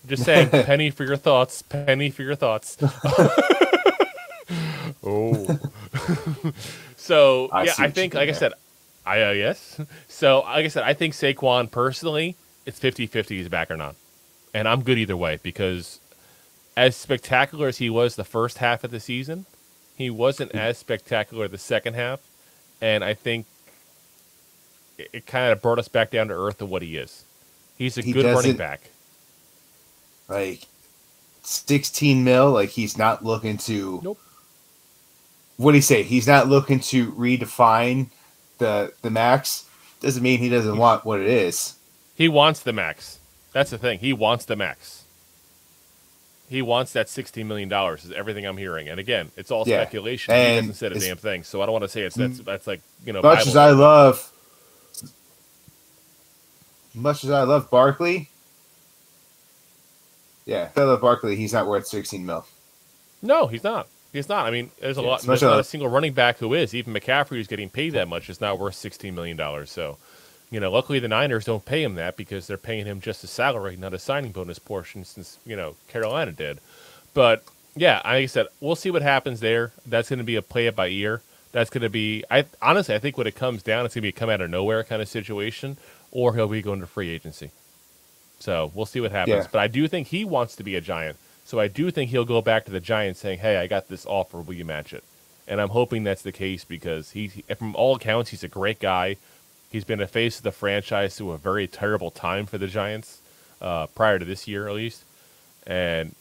Just saying, penny for your thoughts. Penny for your thoughts. Oh. So, I think, like I said, yes. So, like I said, I think Saquon, personally, it's 50-50 he's back or not. And I'm good either way because as spectacular as he was the first half of the season, he wasn't as spectacular the second half. And I think it kind of brought us back down to earth of what he is. He's a good running back. Like, 16 mil, like, he's not looking to... Nope. What do you say? He's not looking to redefine the max. Doesn't mean he doesn't want what it is. He wants the max. That's the thing. He wants the max. He wants that $16 million is everything I'm hearing. And again, it's all speculation. He hasn't said a damn thing. So I don't want to say that's like, much as I love Barkley. Yeah, I love Barkley. He's not worth 16 mil. No, he's not. He's not. I mean, there's not a single running back who is. Even McCaffrey, who's getting paid that much, is not worth $16 million. So, luckily the Niners don't pay him that because they're paying him just a salary, not a signing bonus portion since, Carolina did. But, yeah, like I said, we'll see what happens there. That's going to be a play it by ear. That's going to be – honestly, I think when it comes down, it's going to be a come out of nowhere kind of situation, or he'll be going to free agency. So we'll see what happens. Yeah. But I do think he wants to be a Giant. So I do think he'll go back to the Giants saying, hey, I got this offer. Will you match it? And I'm hoping that's the case because from all accounts, he's a great guy. He's been a face of the franchise through a very terrible time for the Giants, prior to this year at least. And,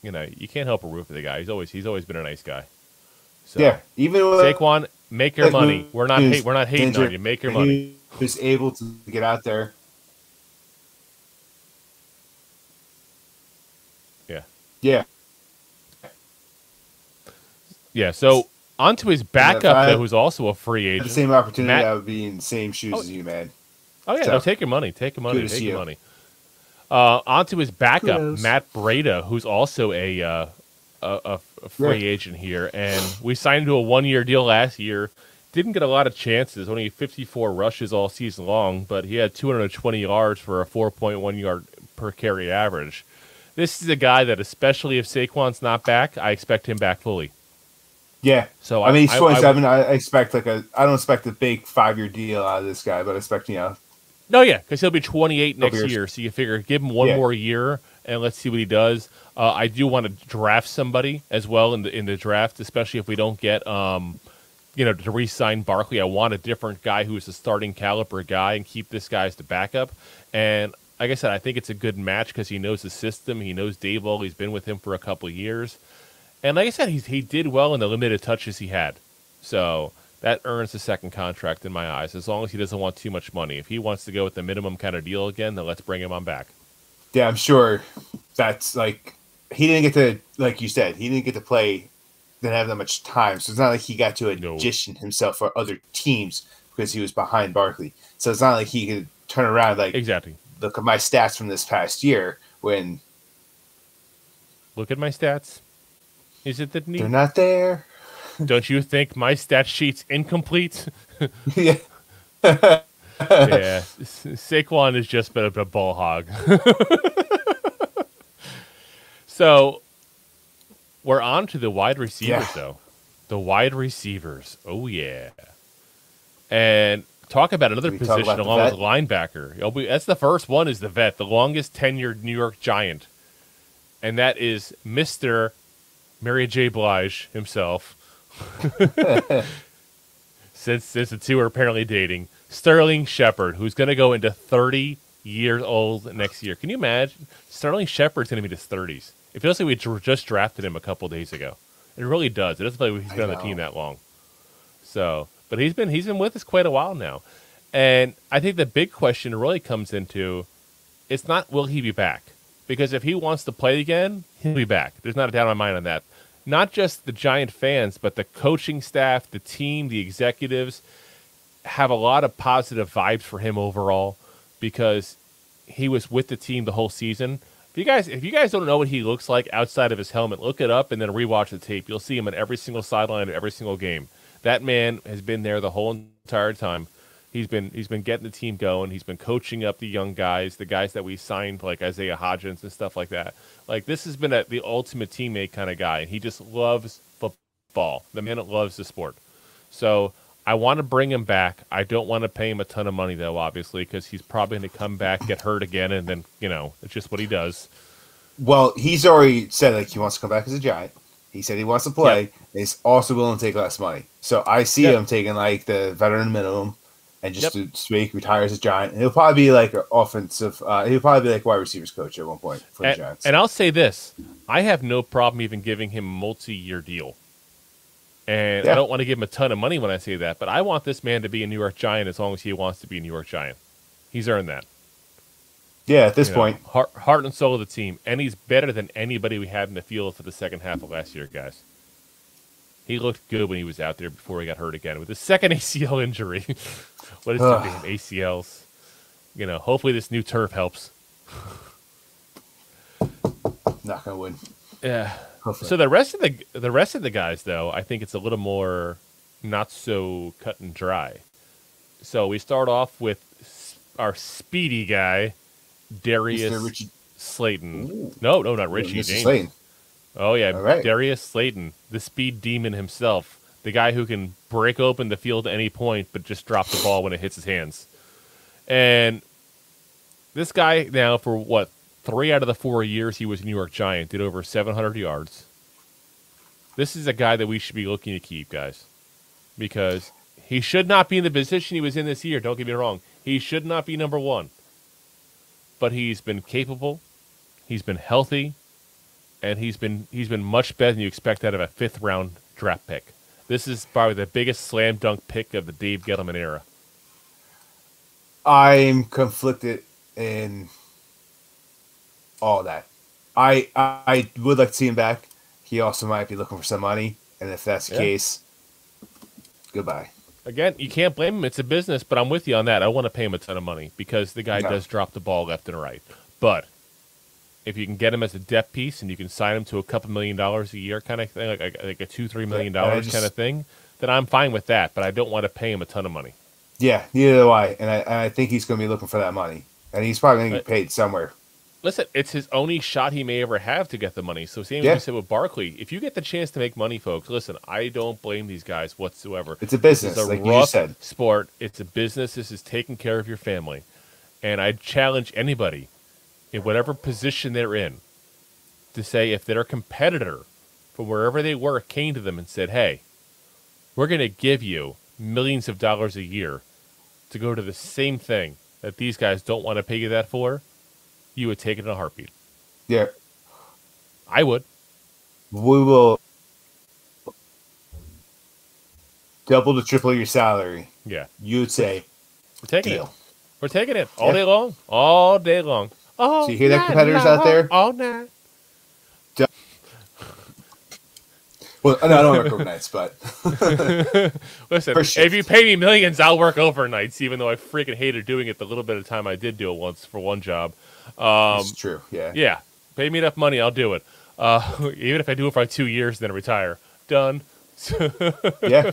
you can't help but root for the guy. He's always been a nice guy. So, yeah, even with Saquon, make your money. We're not hating on you. Make your money. Who's able to get out there. Yeah. Yeah, so on to his backup, though, who's also a free agent. The same opportunity, I would be in the same shoes as you, man. Oh, yeah, take your money. Take your money. Take your money. On to his backup, Matt Breida, who's also a free agent here. And we signed him to a one-year deal last year. Didn't get a lot of chances, only 54 rushes all season long, but he had 220 yards for a 4.1 yard per carry average. This is a guy that, especially if Saquon's not back, I expect him back fully. Yeah. So I mean, he's 27. I expect I don't expect a big 5-year deal out of this guy, but I expect No, yeah, because he'll be 28 next year. So you figure give him one more year and let's see what he does. I do want to draft somebody as well in the draft, especially if we don't get to re-sign Barkley. I want a different guy who's a starting caliber guy and keep this guy as the backup. And like I said, I think it's a good match because he knows the system. He knows Daboll. He's been with him for a couple of years. And like I said, he did well in the limited touches he had. So that earns the second contract in my eyes, as long as he doesn't want too much money. If he wants to go with the minimum kind of deal again, then let's bring him on back. Yeah, I'm sure that's like he didn't get to, like you said, he didn't get to play, didn't have that much time. So it's not like he got to audition himself for other teams because he was behind Barkley. So it's not like he could turn around like, exactly. Look at my stats from this past year when. Look at my stats. Is it that neat? They're not there. Don't you think my stat sheet's incomplete? Yeah. Yeah. Saquon has just been a ball hog. So we're on to the wide receivers, though. The wide receivers. Oh, yeah. And talk about another position along with linebacker. That's the first one is the vet, the longest tenured New York Giant. And that is Mr. Mary J. Blige himself, since the two are apparently dating, Sterling Shepard, who's going to go into 30 years old next year. Can you imagine? Sterling Shepard's going to be in his 30s. It feels like we just drafted him a couple days ago. It really does. It doesn't feel like he's been on the team that long. So, but he's been with us quite a while now. And I think the big question really comes into, it's not will he be back? Because if he wants to play again, he'll be back. There's not a doubt in my mind on that. Not just the Giant fans, but the coaching staff, the team, the executives have a lot of positive vibes for him overall because he was with the team the whole season. If you guys don't know what he looks like outside of his helmet, look it up and then rewatch the tape. You'll see him in every single sideline of every single game. That man has been there the whole entire time. He's been getting the team going. He's been coaching up the young guys, the guys that we signed, like Isaiah Hodgins and stuff like that. Like, this has been the ultimate teammate kind of guy. He just loves football. The man that loves the sport. So I want to bring him back. I don't want to pay him a ton of money, though, obviously, because he's probably going to come back, get hurt again, and then, it's just what he does. Well, he's already said, like, he wants to come back as a Giant. He said he wants to play. Yep. And he's also willing to take less money. So I see him taking, like, the veteran minimum and just to speak, retire as a Giant. And he'll probably be, like, an offensive he'll probably be, like, wide receivers coach at one point for the Giants. And I'll say this. I have no problem even giving him a multi-year deal. And I don't want to give him a ton of money when I say that, but I want this man to be a New York Giant as long as he wants to be a New York Giant. He's earned that. Yeah, at this point. Heart and soul of the team. And he's better than anybody we had in the field for the second half of last year, guys. He looked good when he was out there before he got hurt again with his second ACL injury. What is the name? ACLs. Hopefully this new turf helps. Not going to win. Yeah. Hopefully. So the rest of the guys, though, I think it's a little more not so cut and dry. So we start off with our speedy guy, Darius Slayton. Ooh. No, not Richie. Mr. James. Slayton. Oh yeah, right. Darius Slayton, the speed demon himself, the guy who can break open the field at any point, but just drop the ball when it hits his hands. And this guy now, for 3 out of the 4 years he was a New York Giant, did over 700 yards. This is a guy that we should be looking to keep, guys, because he should not be in the position he was in this year. Don't get me wrong. He should not be number one. But he's been capable, he's been healthy, and he's been much better than you expect out of a 5th-round draft pick. This is probably the biggest slam dunk pick of the Dave Gettleman era. I'm conflicted in all that. I would like to see him back. He also might be looking for some money, and if that's the case, goodbye. Again, you can't blame him. It's a business, but I'm with you on that. I want to pay him a ton of money because the guy does drop the ball left and right. But if you can get him as a depth piece and you can sign him to a couple $1 million a year kind of thing, like a $2-3 million kind of thing, then I'm fine with that. But I don't want to pay him a ton of money. Yeah, neither do I. And I think he's going to be looking for that money. And he's probably going to get paid somewhere. Listen, it's his only shot he may ever have to get the money. So same as we said with Barkley, if you get the chance to make money, folks, listen, I don't blame these guys whatsoever. It's a business, it's a like rough you just said. Sport. It's a business. This is taking care of your family. And I challenge anybody in whatever position they're in to say if their competitor from wherever they work came to them and said, hey, we're going to give you millions of dollars a year to go to the same thing that these guys don't want to pay you that for, you would take it in a heartbeat. Yeah. I would. We will double to triple your salary. Yeah. You'd say, we're taking deal. it. We're taking it all day long. All day long. So you hear that, competitors out there? All night. Well, no, I don't work overnights, but listen, if you pay me millions, I'll work overnights, even though I freaking hated doing it the little bit of time I did do it once for one job. It's true, yeah. Yeah, pay me enough money, I'll do it. Even if I do it for like 2 years, then retire. Done. Yeah.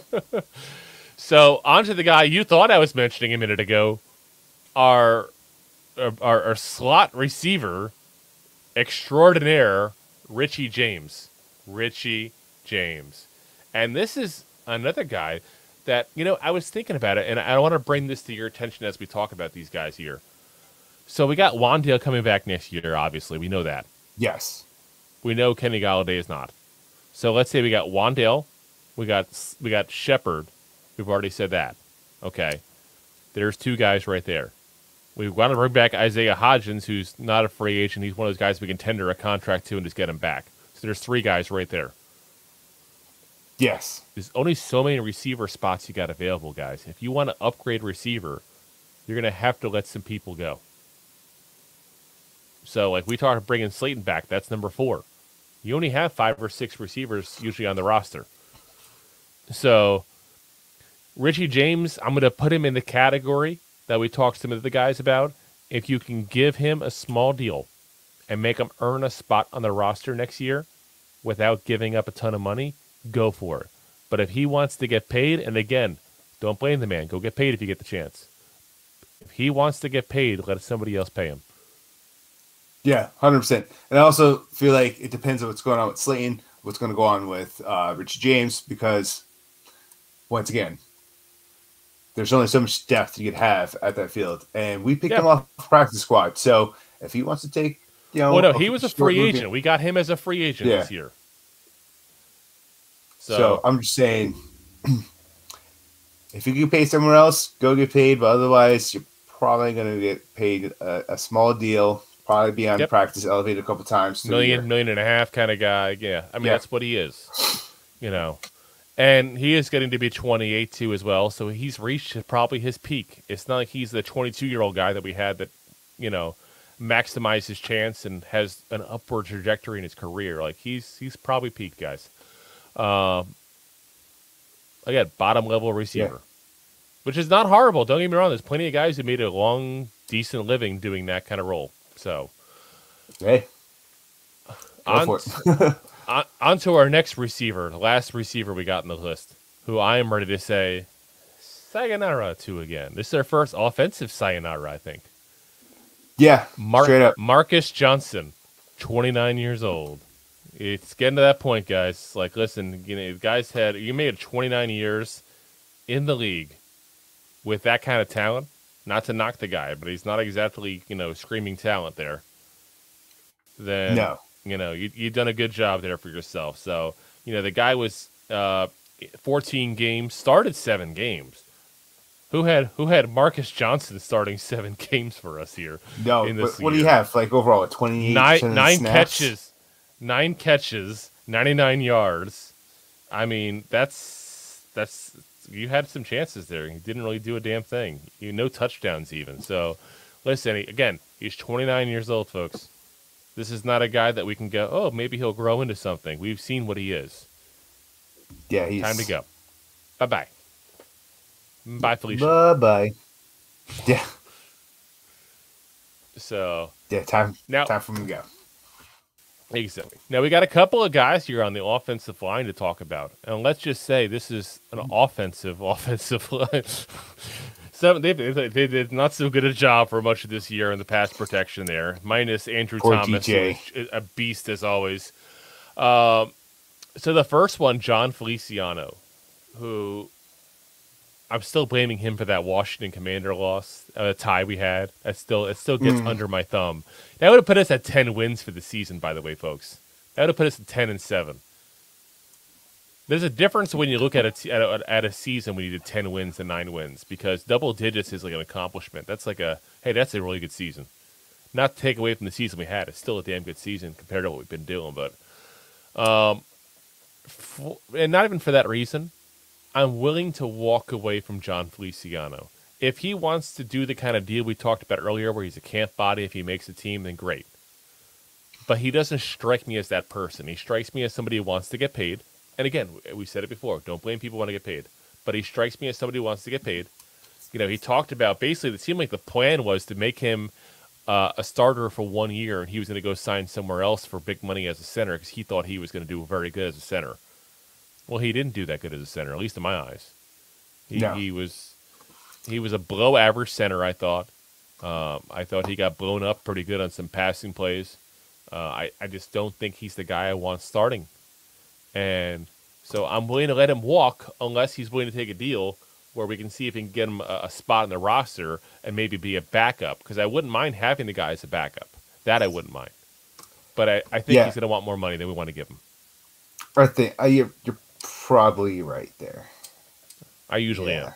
So, on to the guy you thought I was mentioning a minute ago, our slot receiver extraordinaire, Richie James. Richie James. And this is another guy that, I was thinking about it, and I want to bring this to your attention as we talk about these guys here. So we got Wandale coming back next year, obviously. We know that. Yes. We know Kenny Galladay is not. So let's say we got Wandale, we got Shepard. We've already said that. Okay, there's 2 guys right there. We want to bring back Isaiah Hodgins, who's not a free agent. He's one of those guys we can tender a contract to and just get him back. So there's 3 guys right there. Yes. There's only so many receiver spots you got available, guys. If you want to upgrade receiver, you're going to have to let some people go. So, like we talked bringing Slayton back, that's number 4. You only have 5 or 6 receivers usually on the roster. So, Richie James, I'm going to put him in the category that we talked to some of the guys about. If you can give him a small deal and make him earn a spot on the roster next year without giving up a ton of money, go for it. But if he wants to get paid, and again, don't blame the man. Go get paid if you get the chance. If he wants to get paid, let somebody else pay him. Yeah, 100%. And I also feel like it depends on what's going on with Slayton, what's going to go on with Richie James, because, once again, there's only so much depth you could have at that field. And we picked him off the practice squad. So if he wants to take, Well, no, he was a free agent. We got him as a free agent this year. So I'm just saying, if you can pay somewhere else, go get paid. But otherwise, you're probably going to get paid a small deal. Probably be on practice elevated a couple times. $1.5 million kind of guy. Yeah, I mean that's what he is. And he is getting to be 28 too as well. So he's reached probably his peak. It's not like he's the 22-year-old guy that we had that maximized his chance and has an upward trajectory in his career. Like he's probably peaked, guys. Again, bottom level receiver, which is not horrible. Don't get me wrong. There's plenty of guys who made a long, decent living doing that kind of role. So, hey, on to our next receiver, the last receiver we got in the list, who I am ready to say sayonara to again. This is our first offensive sayonara, I think. Yeah, straight up. Marcus Johnson, 29 years old. It's getting to that point, guys. Like, listen, you made 29 years in the league with that kind of talent. Not to knock the guy, but he's not exactly, screaming talent there. Then, no. You've done a good job there for yourself. So, the guy was 14 games, started 7 games. Who had Marcus Johnson starting 7 games for us here? No, but what do you have? Like overall, 28 9 catches, 99 yards. I mean, that's you had some chances there. He didn't really do a damn thing. No touchdowns even. So, listen, again, he's 29 years old, folks. This is not a guy that we can go, oh, maybe he'll grow into something. We've seen what he is. Yeah, time to go. Bye-bye. Bye, Felicia. Bye-bye. Yeah. So. Yeah, time for him to go. Exactly. Now, we got a couple of guys here on the offensive line to talk about. And let's just say this is an offensive line. They did not so good a job for much of this year in the pass protection there, minus Andrew Thomas, a beast as always. So the first one, John Feliciano, who I'm still blaming him for that Washington Commander loss, tie we had. It still gets under my thumb. That would have put us at 10 wins for the season, by the way, folks. That would have put us at 10-7. There's a difference when you look at a season when you did 10 wins and 9 wins, because double digits is like an accomplishment. That's like that's a really good season. Not to take away from the season we had. It's still a damn good season compared to what we've been doing. But, and not even for that reason, I'm willing to walk away from John Feliciano. If he wants to do the kind of deal we talked about earlier where he's a camp body, if he makes a team, then great. But he doesn't strike me as that person. He strikes me as somebody who wants to get paid. And again, we said it before, don't blame people who want to get paid. But he strikes me as somebody who wants to get paid. He talked about, basically, it seemed like the plan was to make him a starter for 1 year, and he was going to go sign somewhere else for big money as a center because he thought he was going to do very good as a center. Well, he didn't do that good as a center, at least in my eyes. He was a below-average center, I thought. I thought he got blown up pretty good on some passing plays. I just don't think he's the guy I want starting. And so I'm willing to let him walk unless he's willing to take a deal where we can see if we can get him a spot in the roster and maybe be a backup. Because I wouldn't mind having the guy as a backup. That I wouldn't mind. But I think he's going to want more money than we want to give him. I think you're probably right there. I usually am.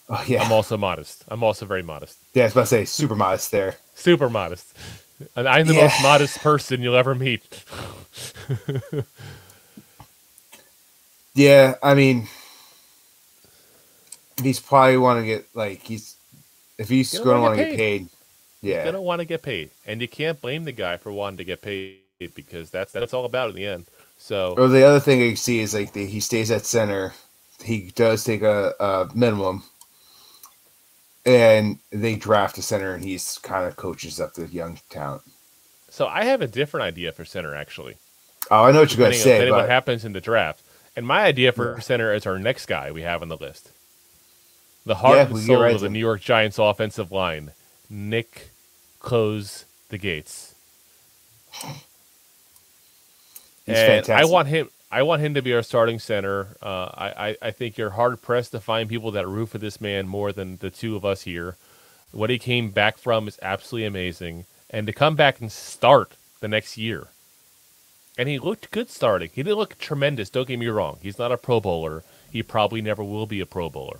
Oh yeah. I'm also modest. I'm also very modest. Yeah, I was about to say super modest there. Super modest. And I'm the most modest person you'll ever meet. Yeah, I mean, he's probably want to get if he's going to want to get paid. Yeah, he's going to want to get paid, and you can't blame the guy for wanting to get paid because that's all about in the end. So, or the other thing you see is he stays at center. He does take a minimum, and they draft a center, and he's kind of coaches up the young talent. So I have a different idea for center, actually. Oh, I know what you're going to say. Depending on what happens in the draft. And my idea for center is our next guy we have on the list. The heart and soul of the New York Giants offensive line, Nick Close the Gates. He's fantastic. I want him to be our starting center. I think you're hard pressed to find people that root for this man more than the two of us here. What he came back from is absolutely amazing, and to come back and start the next year. And he looked good starting. He didn't look tremendous. Don't get me wrong. He's not a Pro Bowler. He probably never will be a Pro Bowler.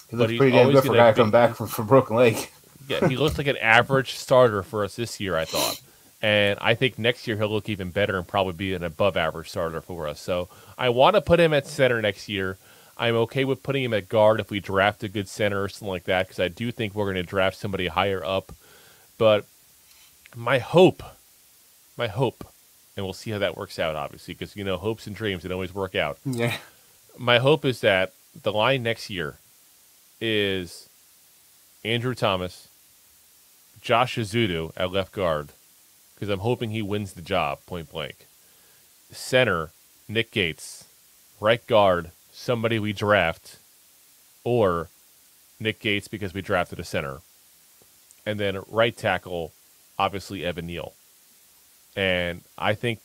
He looks pretty damn good for a guy coming back from broken leg. Yeah, he looks like an average starter for us this year, I thought. And I think next year he'll look even better and probably be an above-average starter for us. So I want to put him at center next year. I'm okay with putting him at guard if we draft a good center or something like that, because I do think we're going to draft somebody higher up. But my hope, and we'll see how that works out, obviously, because, hopes and dreams don't always work out. Yeah. My hope is that the line next year is Andrew Thomas, Josh Azudu at left guard, because I'm hoping he wins the job, point blank. Center, Nick Gates. Right guard, somebody we draft, or Nick Gates because we drafted a center. And then right tackle, obviously Evan Neal. And I think,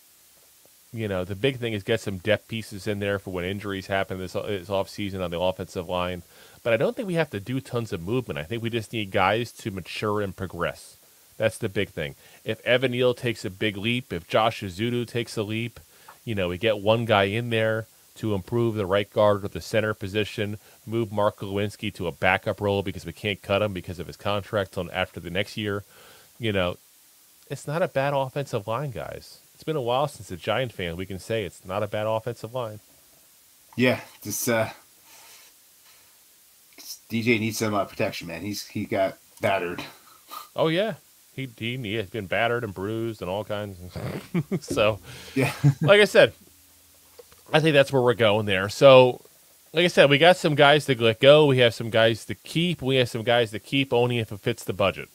the big thing is get some depth pieces in there for when injuries happen this offseason on the offensive line. But I don't think we have to do tons of movement. I think we just need guys to mature and progress. That's the big thing. If Evan Neal takes a big leap, if Josh Azudu takes a leap, we get one guy in there to improve the right guard or the center position, move Mark Lewinsky to a backup role because we can't cut him because of his contract until after the next year. It's not a bad offensive line, guys. It's been a while since a Giant fan we can say it's not a bad offensive line. Yeah, just DJ needs some protection, man. He got battered. Oh yeah, he has been battered and bruised and all kinds. So yeah, like I said, I think that's where we're going there. So, like I said, we got some guys to let go. We have some guys to keep. We have some guys to keep only if it fits the budget.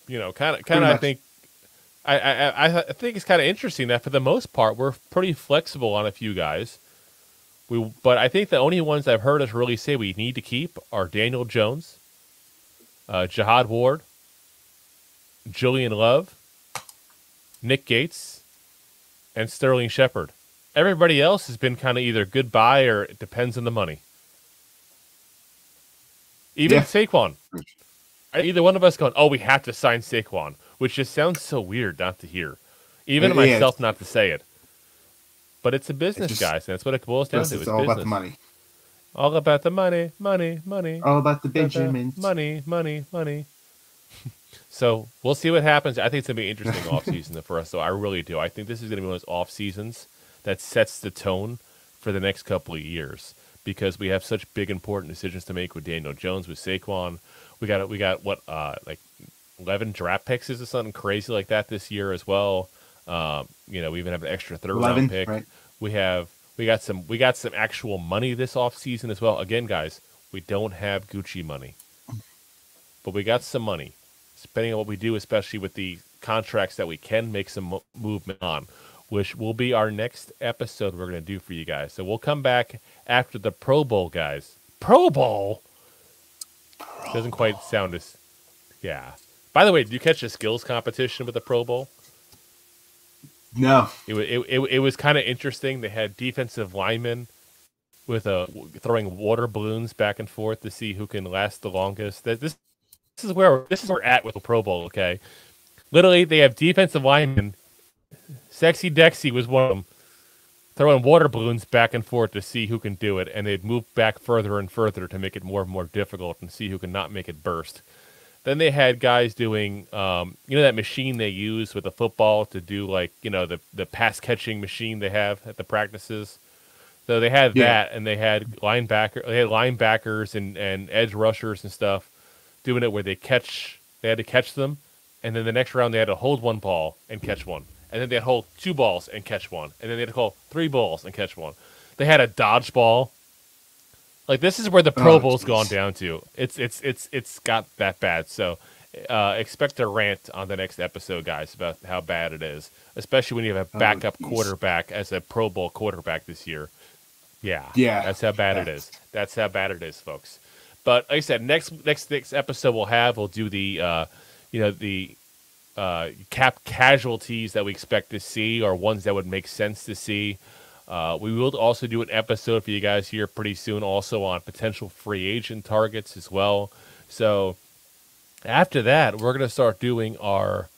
Kind of. I think, I think it's kind of interesting that for the most part we're pretty flexible on a few guys. But I think the only ones I've heard us really say we need to keep are Daniel Jones, Jihad Ward, Julian Love, Nick Gates, and Sterling Shepard. Everybody else has been kind of either goodbye or it depends on the money. Even Saquon. Either one of us going, we have to sign Saquon, which just sounds so weird not to hear. Even myself not to say it. But it's a business, guys, and that's what it boils down to. It's all about the money. All about the money, money, money. All about the Benjamins. Money, money, money. So we'll see what happens. I think it's going to be an interesting offseason for us, though. I really do. I think this is going to be one of those off seasons that sets the tone for the next couple of years because we have such big, important decisions to make with Daniel Jones, with Saquon. We got what, 11 draft picks or something crazy like that this year as well. We even have an extra third-round pick. Right. We got some actual money this offseason as well. Again, guys, we don't have Gucci money, but we got some money. Depending on what we do, especially with the contracts that we can make some movement on, which will be our next episode we're going to do for you guys. So we'll come back after the Pro Bowl, guys. Pro Bowl? Doesn't quite sound as... Yeah. By the way, did you catch the skills competition with the Pro Bowl? No. It was kind of interesting. They had defensive linemen with throwing water balloons back and forth to see who can last the longest. This is where we're at with the Pro Bowl, okay? Literally, they have defensive linemen Sexy Dexy was one of them. Throwing water balloons back and forth to see who can do it, and they'd move back further and further to make it more and more difficult and see who can not make it burst. Then they had guys doing, that machine they use with the football to do, like, the pass-catching machine they have at the practices. So they had that, and they had linebackers and edge rushers and stuff doing it where they had to catch them, and then the next round they had to hold one ball and catch one. And then they'd hold 2 balls and catch one. And then they'd hold 3 balls and catch one. They had a dodgeball. Like, this is where the Pro Bowl's gone down to. It's got that bad. So expect a rant on the next episode, guys, about how bad it is. Especially when you have a backup quarterback as a Pro Bowl quarterback this year. Yeah. That's how bad it is. That's how bad it is, folks. But like I said, next episode we'll do the cap casualties that we expect to see, or ones that would make sense to see. We will also do an episode for you guys here pretty soon, also on potential free agent targets as well. So after that, we're going to start doing our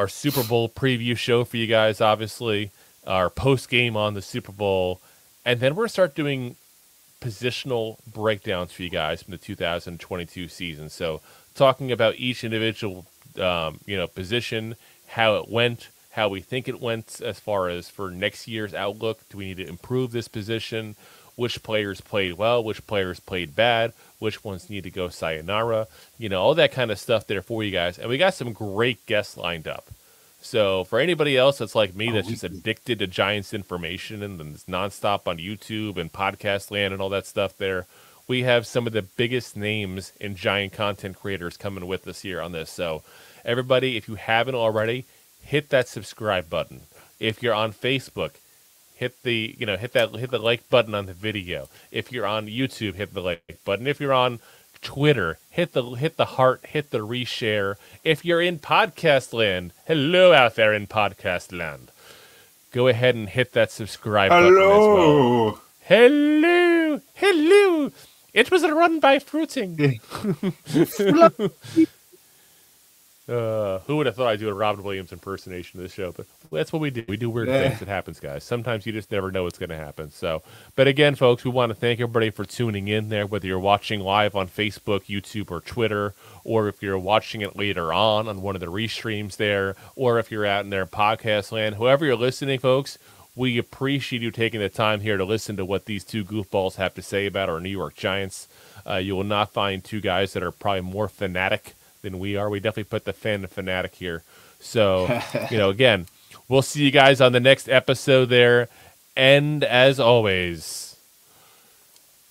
Super Bowl preview show for you guys, obviously, our post game on the Super Bowl, and then we're going to start doing positional breakdowns for you guys from the 2022 season. So talking about each individual position, how it went, how we think it went as far as for next year's outlook. Do we need to improve this position? Which players played well? Which players played bad? Which ones need to go sayonara? All that kind of stuff there for you guys. And we got some great guests lined up. So for anybody else that's like me, that's just addicted to Giants information and is nonstop on YouTube and podcast land and all that stuff there, we have some of the biggest names in Giant content creators coming with us here on this. So everybody, if you haven't already, hit that subscribe button. If you're on Facebook, hit the like button on the video. If you're on YouTube, hit the like button. If you're on Twitter, hit the heart, hit the reshare. If you're in podcast land, hello out there in podcast land, go ahead and hit that subscribe button as well. Hello. It was run by Fruiting. Who would have thought I'd do a Robin Williams impersonation of this show? But that's what we do. We do weird things. It happens, guys. Sometimes you just never know what's going to happen. So, but again, folks, we want to thank everybody for tuning in there, whether you're watching live on Facebook, YouTube, or Twitter, or if you're watching it later on one of the restreams there, or if you're out in their podcast land. Whoever you're listening, folks, we appreciate you taking the time here to listen to what these two goofballs have to say about our New York Giants. You will not find two guys that are probably more fanatic than we are. We definitely put the fan and fanatic here. So, again, we'll see you guys on the next episode there. And as always,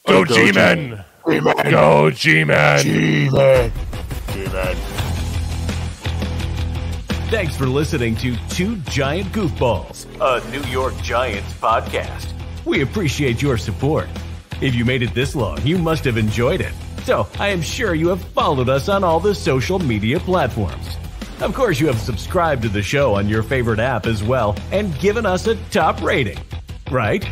go G-Men! Go G-Men! G-Men! Thanks for listening to Two Giant Goofballs, a New York Giants podcast. We appreciate your support. If you made it this long, you must have enjoyed it. So I am sure you have followed us on all the social media platforms. Of course, you have subscribed to the show on your favorite app as well and given us a top rating. Right?